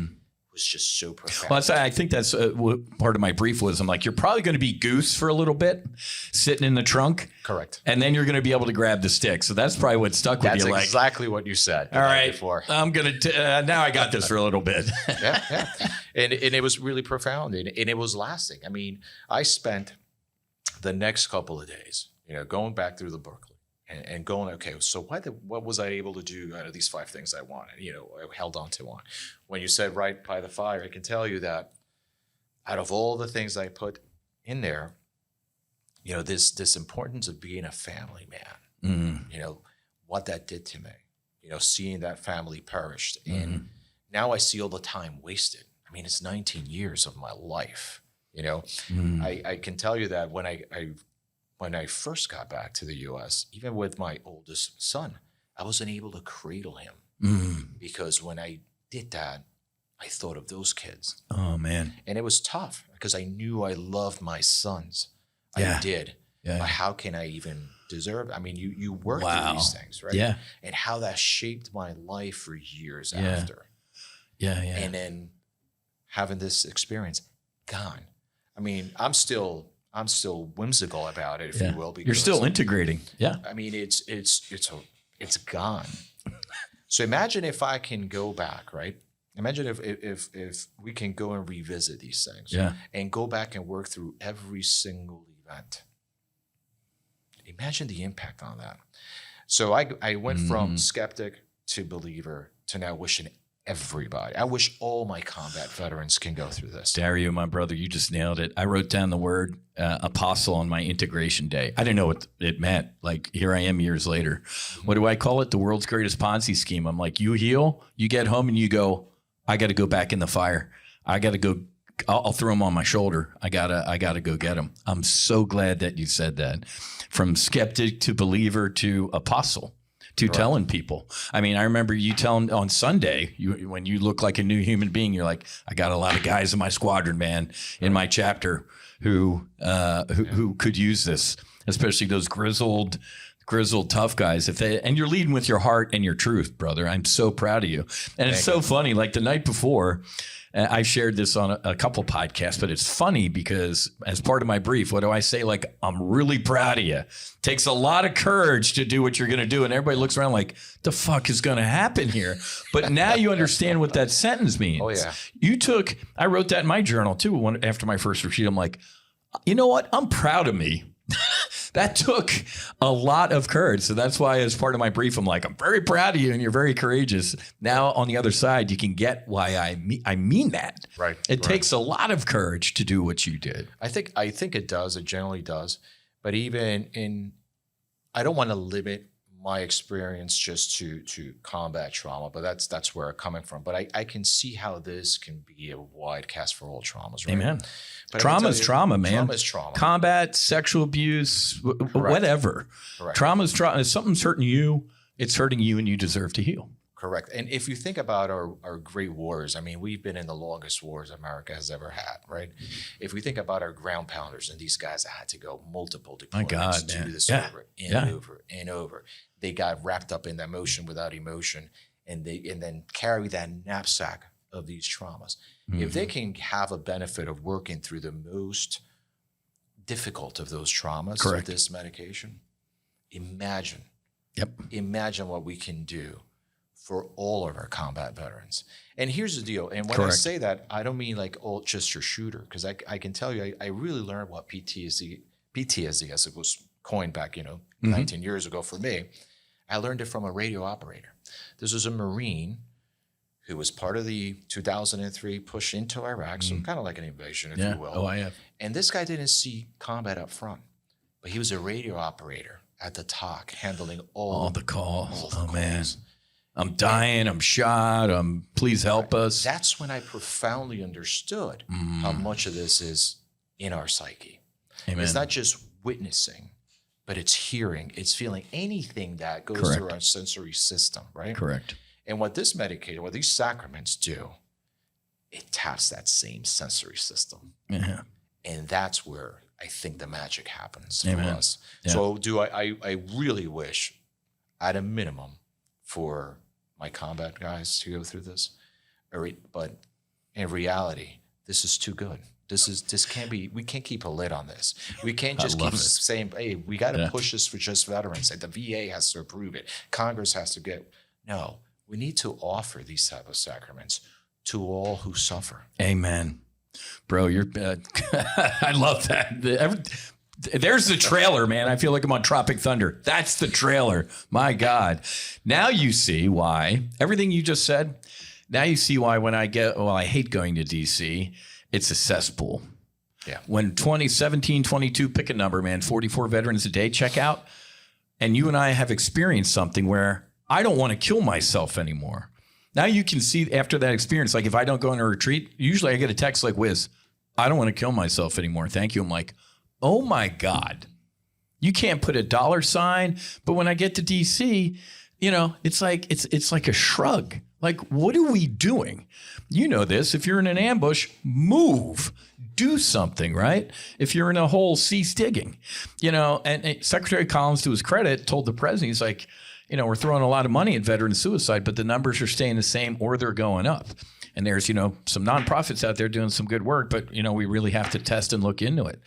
was just so profound. Well, I think that's what part of my brief was. I'm like, you're probably going to be Goose for a little bit, sitting in the trunk. Correct. And then you're going to be able to grab the stick. So that's probably what stuck with you. That's exactly what you said. All right. Before. I'm going to, now I got this for a little bit. Yeah. And it was really profound. And it was lasting. I mean, I spent the next couple of days, going back through the booklet and going, okay, so what was I able to do out of these 5 things I wanted? I held on to one. When you said right by the fire, I can tell you that out of all the things I put in there, this importance of being a family man, what that did to me, seeing that family perished. And now I see all the time wasted. I mean, it's 19 years of my life, I can tell you that when I first got back to the U.S., even with my oldest son, I wasn't able to cradle him because when I did that, I thought of those kids. Oh, man. And it was tough because I knew I loved my sons. I did. Yeah. But how can I even deserve? I mean, you work through these things, right? Yeah. And how that shaped my life for years after. Yeah. And then having this experience gone. I mean, I'm still whimsical about it, if you will. Because you're still integrating. Yeah. I mean, it's gone. So imagine if I can go back, right? Imagine if we can go and revisit these things and go back and work through every single event. Imagine the impact on that. So I went from skeptic to believer to now wishing everybody. I wish all my combat veterans can go through this. Dario, my brother, you just nailed it. I wrote down the word apostle on my integration day. I didn't know what it meant. Like, here I am years later. What do I call it? The world's greatest Ponzi scheme. I'm like, you heal, you get home and you go, I got to go back in the fire. I got to go. I'll throw them on my shoulder. I gotta go get them. I'm so glad that you said that. From skeptic to believer to apostle. To telling people. I mean, I remember you telling on Sunday, when you look like a new human being, you're like, I got a lot of guys in my squadron, man, in my chapter who could use this, especially those grizzled tough guys. And you're leading with your heart and your truth, brother. I'm so proud of you. And it's so funny. Like the night before, I shared this on a couple podcasts, but it's funny because as part of my brief, what do I say? Like, I'm really proud of you. Takes a lot of courage to do what you're going to do. And everybody looks around like, the fuck is going to happen here? But now you understand what that sentence means. Oh, yeah. I wrote that in my journal too. After my first retreat, I'm like, you know what? I'm proud of me. That took a lot of courage. So that's why, as part of my brief, I'm like, I'm very proud of you and you're very courageous. Now, on the other side, you can get why I mean that. Right. It takes a lot of courage to do what you did. I think it does. It generally does. But I don't want to limit my experience just to combat trauma, but that's where I'm coming from. But I can see how this can be a wide cast for all traumas, right? Amen. But trauma is trauma, man. Trauma is trauma. Combat, sexual abuse, whatever. Correct. Trauma is trauma. If something's hurting you, it's hurting you, and you deserve to heal. Correct. And if you think about our great wars, I mean, we've been in the longest wars America has ever had, right? If we think about our ground pounders and these guys that had to go multiple deployments to do this over and over and over, they got wrapped up in that emotion without emotion, and then carry that knapsack of these traumas. Mm-hmm. If they can have a benefit of working through the most difficult of those traumas with this medication, imagine what we can do for all of our combat veterans. And here's the deal. And when I say that, I don't mean like just your shooter, because I can tell you, I really learned what PTSD as it was coined back, 19 years ago for me. I learned it from a radio operator. This was a Marine who was part of the 2003 push into Iraq, so kind of like an invasion, if you will. Oh, I have. And this guy didn't see combat up front, but he was a radio operator at the TOC, handling all the calls. Man. I'm dying, I'm shot, please help us. That's when I profoundly understood how much of this is in our psyche. Amen. It's not just witnessing, but it's hearing, it's feeling, anything that goes through our sensory system, right? Correct. And what this medication, what these sacraments do, it taps that same sensory system. Yeah. And that's where I think the magic happens for Amen. us. Yeah. So I really wish, at a minimum, for my combat guys to go through this. But in reality, this is too good. This can't be, we can't keep a lid on this. We can't just keep saying, hey, we got to push this for just veterans. The VA has to approve it. Congress has to get, no, we need to offer these type of sacraments to all who suffer. Amen. Bro, you're, I love that. There's the trailer, man. I feel like I'm on Tropic Thunder. That's the trailer. My God. Now you see why everything you just said. Now you see why when I hate going to DC, it's a cesspool. Yeah. When 2017, 22, pick a number, man, 44 veterans a day check out. And you and I have experienced something where I don't want to kill myself anymore. Now you can see after that experience, like if I don't go on a retreat, usually I get a text like, Whiz, I don't want to kill myself anymore. Thank you. I'm like, oh my God, you can't put a dollar sign. But when I get to DC, it's like a shrug. Like, what are we doing? You know this. If you're in an ambush, move, do something, right? If you're in a hole, cease digging. And Secretary Collins, to his credit, told the president, he's like, we're throwing a lot of money at veteran suicide, but the numbers are staying the same or they're going up. And there's, some nonprofits out there doing some good work, but, we really have to test and look into it.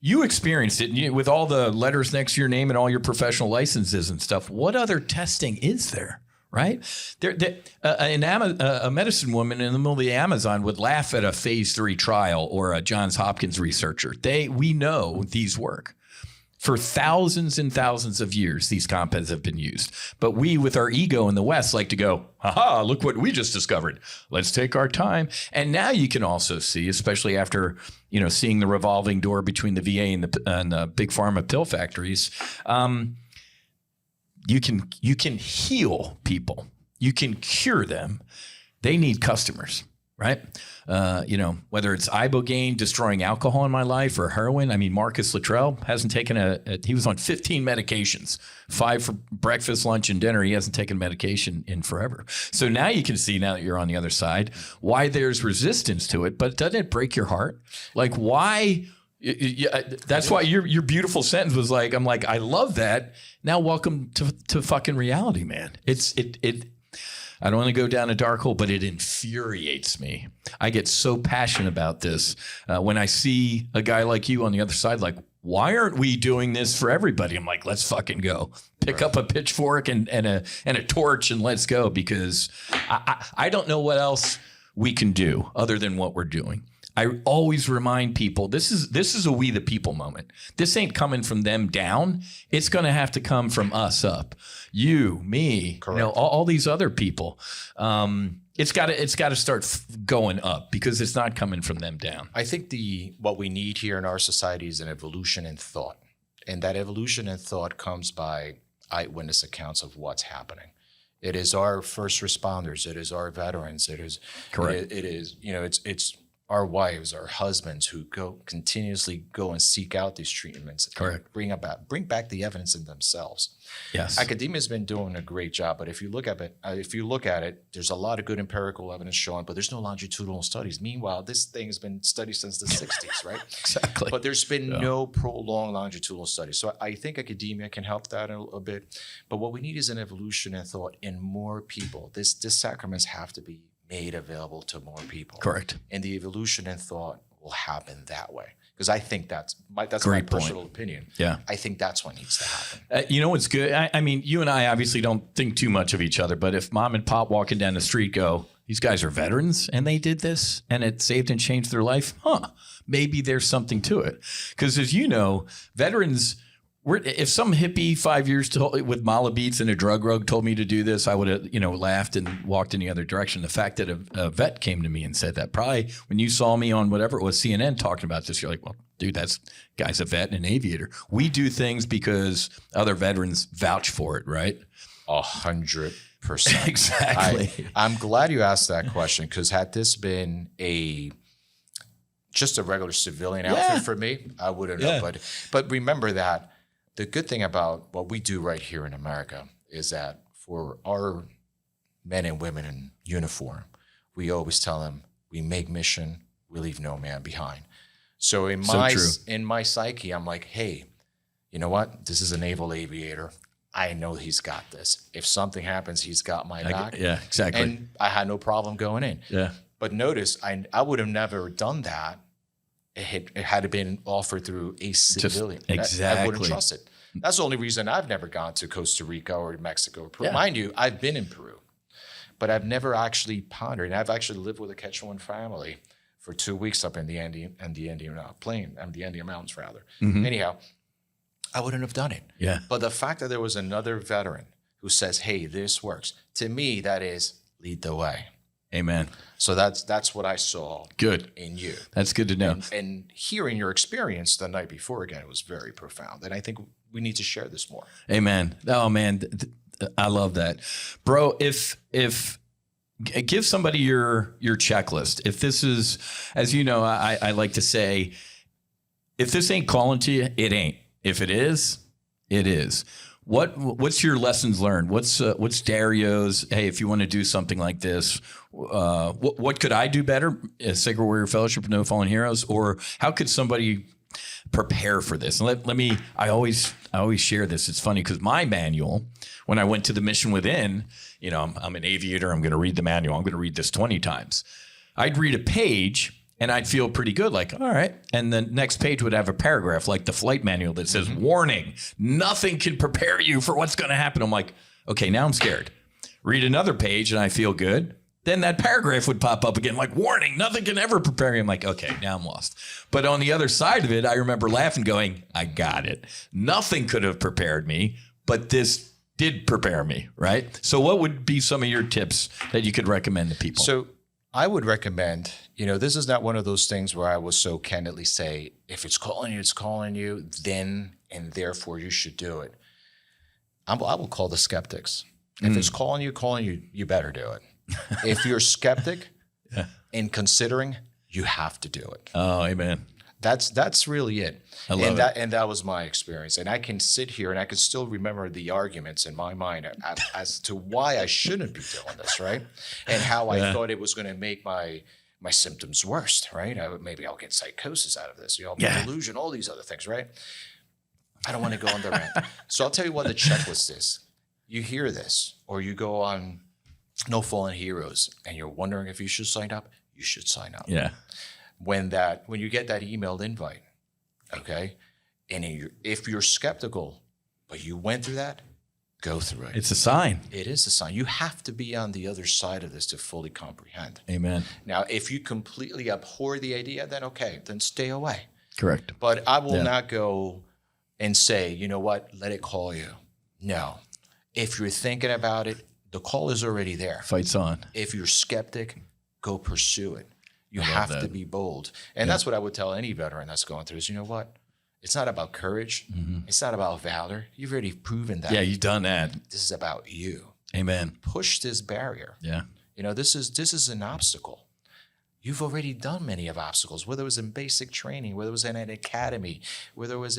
You experienced it with all the letters next to your name and all your professional licenses and stuff. What other testing is there, right? A medicine woman in the middle of the Amazon would laugh at a phase 3 trial or a Johns Hopkins researcher. We know these work. For thousands and thousands of years, these compounds have been used. But we, with our ego in the West, like to go, haha, look what we just discovered. Let's take our time. And now you can also see, especially after, seeing the revolving door between the VA and the big pharma pill factories, you can heal people. You can cure them. They need customers. Right? Whether it's ibogaine destroying alcohol in my life or heroin. I mean, Marcus Luttrell hasn't taken he was on 15 medications, 5 for breakfast, lunch, and dinner. He hasn't taken medication in forever. So now you can see, now that you're on the other side, why there's resistance to it. But doesn't it break your heart? Like, why? That's why your beautiful sentence was like, I'm like, I love that. Now welcome to fucking reality, man. I don't want to go down a dark hole, but it infuriates me. I get so passionate about this when I see a guy like you on the other side, like, why aren't we doing this for everybody? I'm like, let's fucking go. Pick up a pitchfork and a torch and let's go, because I don't know what else we can do other than what we're doing. I always remind people, this is a we the people moment. This ain't coming from them down. It's going to have to come from us up. You, me, all these other people. It's got to start going up, because it's not coming from them down. I think what we need here in our society is an evolution in thought, and that evolution in thought comes by eyewitness accounts of what's happening. It is our first responders. It is our veterans. It is correct. It is it's our wives, our husbands who continuously go and seek out these treatments. Correct. Bring back the evidence in themselves. Yes. Academia's been doing a great job, but if you look at it, there's a lot of good empirical evidence showing, but there's no longitudinal studies. Meanwhile, this thing has been studied since the 60s, right? Exactly. But there's been no prolonged longitudinal studies. So I think academia can help that a bit. But what we need is an evolution in thought in more people. This sacraments have to be made available to more people. Correct. And the evolution in thought will happen that way. Because I think that's my personal opinion. Yeah. I think that's what needs to happen. You know what's good? I mean, you and I obviously don't think too much of each other, but if mom and pop walking down the street go, these guys are veterans and they did this and it saved and changed their life, maybe there's something to it. Because as you know, veterans, if some hippie 5 years with mala beats and a drug rug told me to do this, I would have, laughed and walked in the other direction. The fact that a vet came to me and said that, probably when you saw me on whatever it was, CNN talking about this, you're like, well, dude, guy's a vet and an aviator. We do things because other veterans vouch for it, right? 100%. Exactly. I'm glad you asked that question, because had this been just a regular civilian outfit for me, I wouldn't know. But remember that the good thing about what we do right here in America is that for our men and women in uniform, we always tell them, we make mission, we leave no man behind. So in my psyche, I'm like, hey, you know what? This is a naval aviator. I know he's got this. If something happens, he's got my back. Yeah, exactly. And I had no problem going in. Yeah. But notice, I would have never done that. It had been offered through a civilian. Exactly. I wouldn't trust it. That's the only reason I've never gone to Costa Rica or Mexico or Peru. Yeah. Mind you, I've been in Peru, but I've never actually pondered. And I've actually lived with a Quechuan family for 2 weeks up in the Andean Mountains, rather. Mm-hmm. Anyhow, I wouldn't have done it. Yeah. But the fact that there was another veteran who says, hey, this works, to me, that is lead the way. Amen. So that's what I saw in you. That's good to know. And hearing your experience the night before, again, it was very profound. And I think we need to share this more. Amen. Oh, man. I love that. Bro, if give somebody your checklist. If this is, as you know, I like to say, if this ain't calling to you, it ain't. If it is, it is. What's your lessons learned? What's Dario's? Hey, if you want to do something like this, what could I do better as Sacred Warrior Fellowship of No Fallen Heroes, or how could somebody prepare for this? And let me. I always share this. It's funny because my manual, when I went to the mission within, I'm an aviator. I'm going to read the manual. I'm going to read this 20 times. I'd read a page. And I'd feel pretty good, like, all right. And the next page would have a paragraph like the flight manual that says, warning, nothing can prepare you for what's going to happen. I'm like, okay, now I'm scared. Read another page and I feel good. then that paragraph would pop up again, like, warning, nothing can ever prepare you. I'm like, okay, now I'm lost. But on the other side of it, I remember laughing, going, I got it. Nothing could have prepared me, but this did prepare me, right? So what would be some of your tips that you could recommend to people? So I would recommend, this is not one of those things where I will so candidly say, if it's calling you, then and therefore you should do it. I will call the skeptics. If it's calling you, you better do it. If you're skeptic and considering, you have to do it. Oh, amen. That's really it. I love it. And that was my experience. And I can sit here and I can still remember the arguments in my mind as to why I shouldn't be doing this, right? And how I thought it was going to make my symptoms worse, right? Maybe I'll get psychosis out of this, delusion, all these other things, right? I don't want to go on the rant. So I'll tell you what the checklist is. You hear this, or you go on No Fallen Heroes, and you're wondering if you should sign up. You should sign up. Yeah. When you get that emailed invite, okay, and if you're skeptical, but you went through that, go through it. It's a sign. It is a sign. You have to be on the other side of this to fully comprehend. Amen. Now, if you completely abhor the idea, then okay, then stay away. Correct. But I will not go and say, you know what, let it call you. No. If you're thinking about it, the call is already there. Fight's on. If you're skeptic, go pursue it. You have to be bold. And that's what I would tell any veteran that's going through is, you know what? It's not about courage. Mm-hmm. It's not about valor. You've already proven that. Yeah, you've done that. This is about you. Amen. Push this barrier. Yeah. This is an obstacle. You've already done many of obstacles, whether it was in basic training, whether it was in an academy, whether it was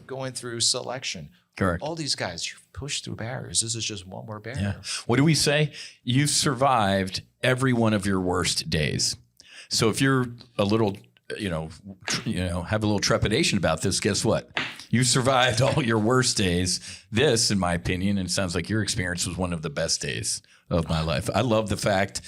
going through selection. Correct. All these guys, you've pushed through barriers. This is just one more barrier. Yeah. What do we say? You've survived every one of your worst days. So if you're a little, have a little trepidation about this, guess what? You survived all your worst days. This, in my opinion, and it sounds like your experience was one of the best days of my life. I love the fact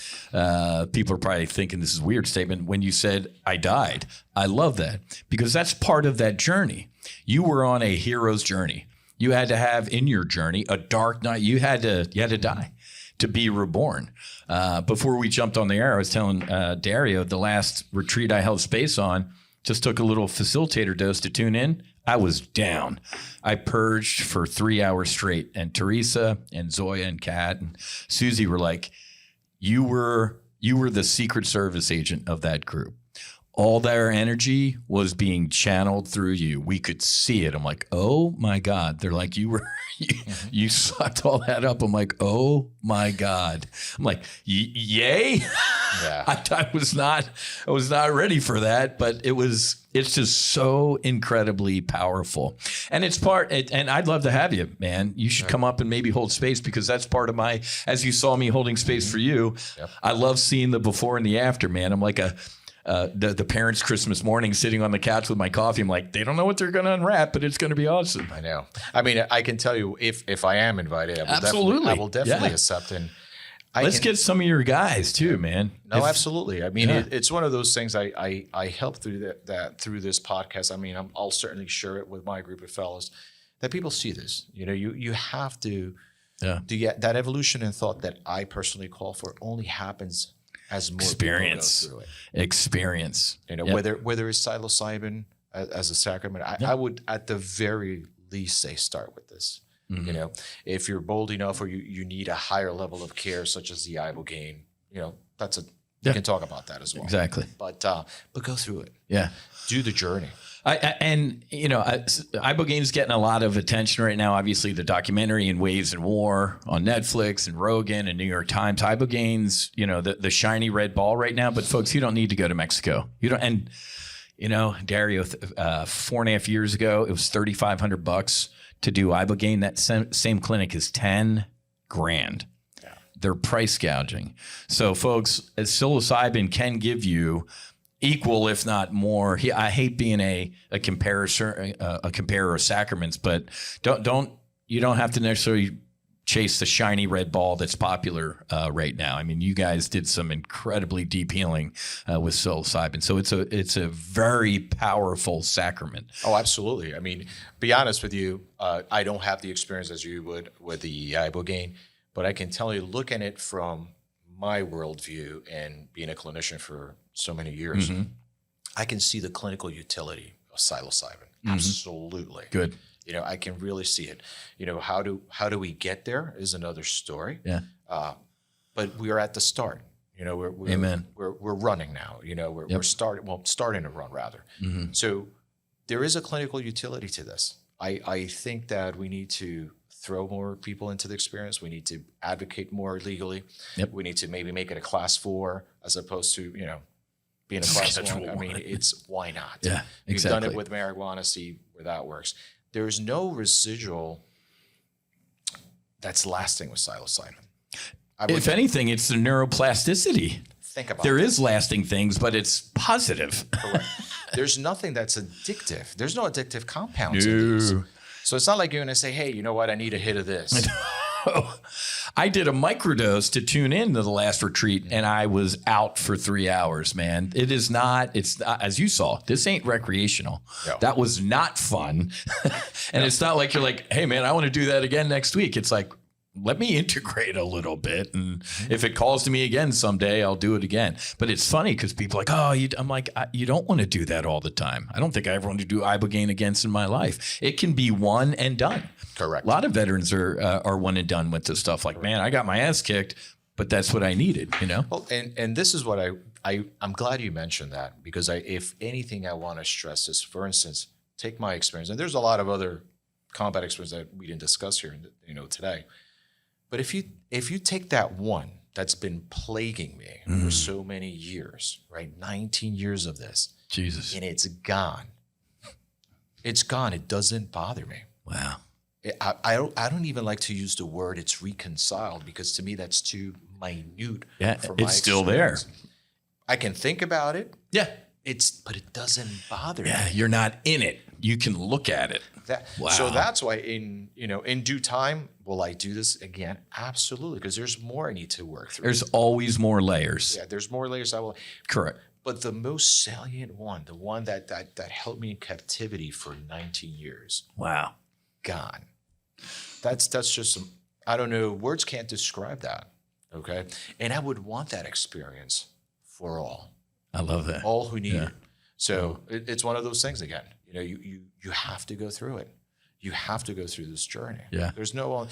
people are probably thinking this is a weird statement when you said I died. I love that because that's part of that journey. You were on a hero's journey. You had to have in your journey a dark night. You had to die to be reborn. Before we jumped on the air, I was telling Dario the last retreat I held space on, just took a little facilitator dose to tune in. I was down. I purged for 3 hours straight. And Teresa and Zoya and Kat and Susie were like, you were the Secret Service agent of that group. All their energy was being channeled through you. We could see it. I'm like, oh my God. They're like, you sucked all that up. I'm like, oh my God. I'm like, yay? Yeah. I was not ready for that, but it's just so incredibly powerful. And and I'd love to have you, man. You should come up and maybe hold space because that's part of as you saw me holding space for you, I love seeing the before and the after, man. I'm like the parents' Christmas morning sitting on the couch with my coffee. I'm like, they don't know what they're going to unwrap, but it's going to be awesome. I know. I mean, I can tell you if I am invited, I will definitely accept. And let's get some of your guys too, man. No, absolutely. I mean, it's one of those things I help through that through this podcast. I mean, I'll certainly share it with my group of fellows that people see this. You have to get that evolution in thought that I personally call for only happens as more experience people go through it. Experience. Whether it's psilocybin as a sacrament, I would at the very least say start with this. Mm-hmm. If you're bold enough or you need a higher level of care, such as the ibogaine, we can talk about that as well. Exactly. But go through it. Yeah. Do the journey. Ibogaine's getting a lot of attention right now. Obviously, the documentary in Waves and War on Netflix and Rogan and New York Times. Ibogaine's, the shiny red ball right now. But folks, you don't need to go to Mexico. You don't. And Dario, 4.5 years ago, it was $3,500 to do ibogaine. That same clinic is $10,000. Yeah. They're price gouging. So, folks, as psilocybin can give you equal, if not more. I hate being a comparer of sacraments, but you don't have to necessarily chase the shiny red ball that's popular right now. I mean, you guys did some incredibly deep healing with psilocybin, so it's a very powerful sacrament. Oh, absolutely. I mean, be honest with you, I don't have the experience as you would with the ibogaine, but I can tell you, looking at it from my worldview and being a clinician for so many years, I can see the clinical utility of psilocybin. Absolutely. Good. You know, I can really see it. You know, how do we get there is another story. Yeah. But we are at the start. You know, we're running now. You know, we're starting to run rather. So there is a clinical utility to this. I think that we need to throw more people into the experience. We need to advocate more legally. We need to maybe make it a class 4 as opposed to, you know, being a class 1. I mean, it's why not? Yeah, exactly. We've done it with marijuana, see where that works. There's no residual that's lasting with psilocybin. If anything, it's the neuroplasticity. Think about There is lasting things, but it's positive. Correct. There's nothing that's addictive. There's no addictive compounds in these. So it's not like you're going to say, hey, you know what? I need a hit of this. I did a microdose to tune in to the last retreat, and I was out for 3 hours, man. It's not, as you saw, this ain't recreational. No. That was not fun. And it's not like you're like, hey, man, I want to do that again next week. It's like, let me integrate a little bit. And if it calls to me again someday, I'll do it again. But it's funny because people are like, oh, I'm like, you don't want to do that all the time. I don't think I ever want to do ibogaine against in my life. It can be one and done. Correct. A lot of veterans are one and done with this stuff. Like, man, I got my ass kicked, but that's what I needed, you know? Well, and this is what I'm glad you mentioned that, because if anything, I want to stress this. For instance, take my experience, and there's a lot of other combat experience that we didn't discuss here, today. But if you take that one that's been plaguing me for so many years, right? 19 years of this. Jesus. And it's gone. It's gone. It doesn't bother me. Wow. I don't even like to use the word it's reconciled, because to me that's too minute. Yeah, for my it's still there. I can think about it. Yeah. But it doesn't bother me. Yeah, you're not in it. You can look at it. Wow. So that's why in due time, will I do this again? Absolutely, because there's more I need to work through. There's always more layers. Yeah, there's more layers I will. Correct. But the most salient one, the one that held me in captivity for 19 years. Wow. Gone. That's just I don't know. Words can't describe that. Okay. And I would want that experience for all. I love that. All who need it. So it's one of those things again. You know, you have to go through it. You have to go through this journey. Yeah. There's no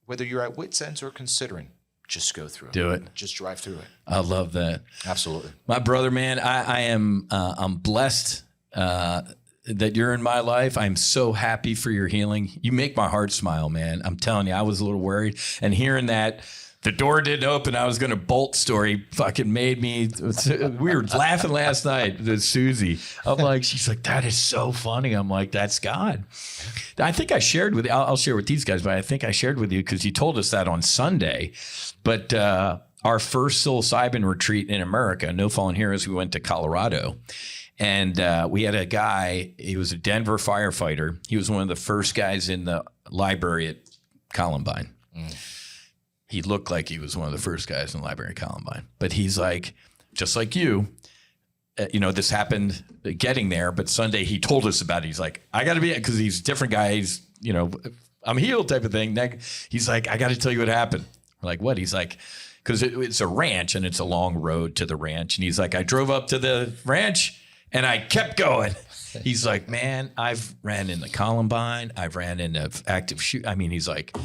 whether you're at wit's ends or considering, just go through it. Do it. Just drive through it. I love that. Absolutely. My brother, man, I'm blessed that you're in my life. I'm so happy for your healing. You make my heart smile, man. I'm telling you, I was a little worried, and hearing that the door didn't open, I was going to bolt story fucking made me, we were laughing last night with Susie. I'm like, she's like, that is so funny. I'm like, that's God. I think I shared with you, I'll share with these guys, but I think I shared with you because you told us that on Sunday. But our first psilocybin retreat in America, No Fallen Heroes, we went to Colorado. And we had a guy, he was a Denver firefighter. He was one of the first guys in the library at Columbine. He looked like he was one of the first guys in the library at Columbine. But he's like, just like you, this happened getting there. But Sunday he told us about it. He's like, I got to be, because he's a different guy. He's, I'm healed type of thing. He's like, I got to tell you what happened. We're like, what? He's like, because it's a ranch and it's a long road to the ranch. And he's like, I drove up to the ranch and I kept going. He's like, man, I've ran into Columbine. I've ran into active shoot. I mean, he's like,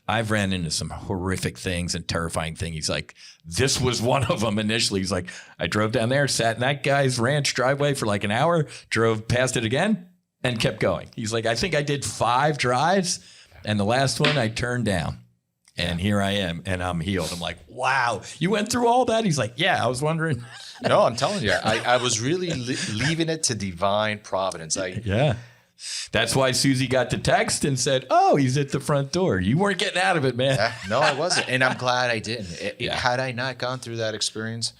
I've ran into some horrific things and terrifying things. He's like, this was one of them initially. He's like, I drove down there, sat in that guy's ranch driveway for like an hour, drove past it again, and kept going. He's like, I think I did 5 drives, and the last one I turned down. And here I am, and I'm healed. I'm like, wow, you went through all that? He's like, yeah, I was wondering. No, I'm telling you, I was really leaving it to divine providence. Yeah. That's why Susie got the text and said, oh, he's at the front door. You weren't getting out of it, man. No, I wasn't. And I'm glad I didn't. Had I not gone through that experience,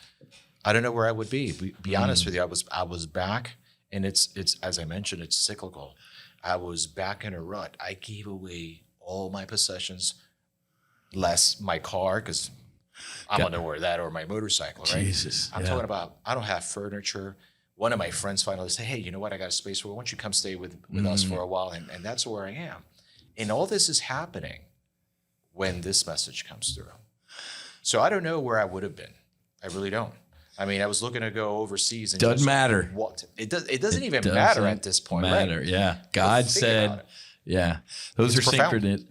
I don't know where I would be. Be honest with you, I was back, and it's as I mentioned, it's cyclical. I was back in a rut. I gave away all my possessions, less my car, because I'm going to wear that, or my motorcycle, right? Jesus. I'm talking about, I don't have furniture. One of my friends finally said, hey, you know what? I got a space for you. Why don't you come stay with us for a while? And that's where I am. And all this is happening when this message comes through. So I don't know where I would have been. I really don't. I mean, I was looking to go overseas. And Doesn't matter. What? It doesn't even matter at this point. Matter. Right? Yeah. God said, yeah, those are synchronous.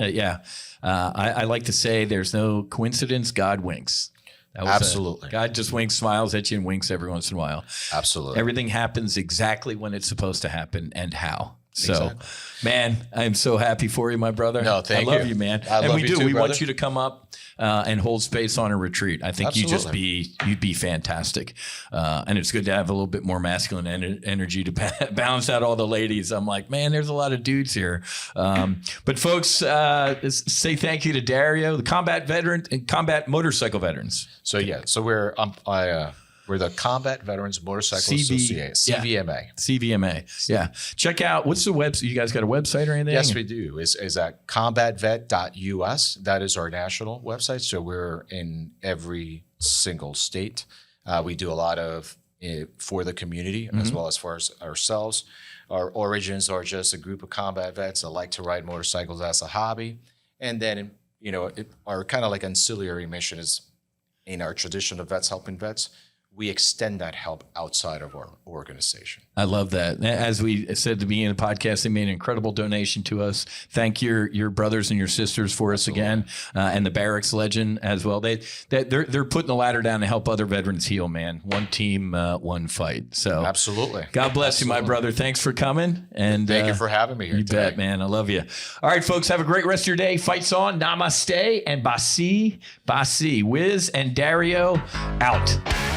I like to say there's no coincidence. God winks. That was Absolutely. God just winks, smiles at you, and winks every once in a while. Absolutely. Everything happens exactly when it's supposed to happen and how. So, Exactly. man, I'm so happy for you, my brother. No, thank you. I love you, man. I and love we you do. too, We brother. want you to come up and hold space on a retreat. I think you'd be fantastic. And it's good to have a little bit more masculine energy to balance out all the ladies. I'm like, man, there's a lot of dudes here. But folks, say thank you to Dario, the combat veteran and combat motorcycle veterans. So yeah, so we're the Combat Veterans Motorcycle Association, CVMA. CVMA. Yeah. Check out, what's the website? You guys got a website or anything? Yes, we do. Is at combatvet.us. That is our national website. So we're in every single state. We do a lot of for the community as well as far as ourselves. Our origins are just a group of combat vets that like to ride motorcycles as a hobby. And then, our kind of like ancillary mission is in our tradition of vets helping vets. We extend that help outside of our organization. I love that. As we said at the beginning of the podcast, they made an incredible donation to us. Thank your brothers and your sisters for us again, and the Barracks Legend as well. They're putting the ladder down to help other veterans heal, man. One team, one fight. So absolutely. God bless you, my brother. Thanks for coming. And thank you for having me here. You bet, man. I love you. All right, folks, have a great rest of your day. Fights on. Namaste and Basi. Whiz and Dario out.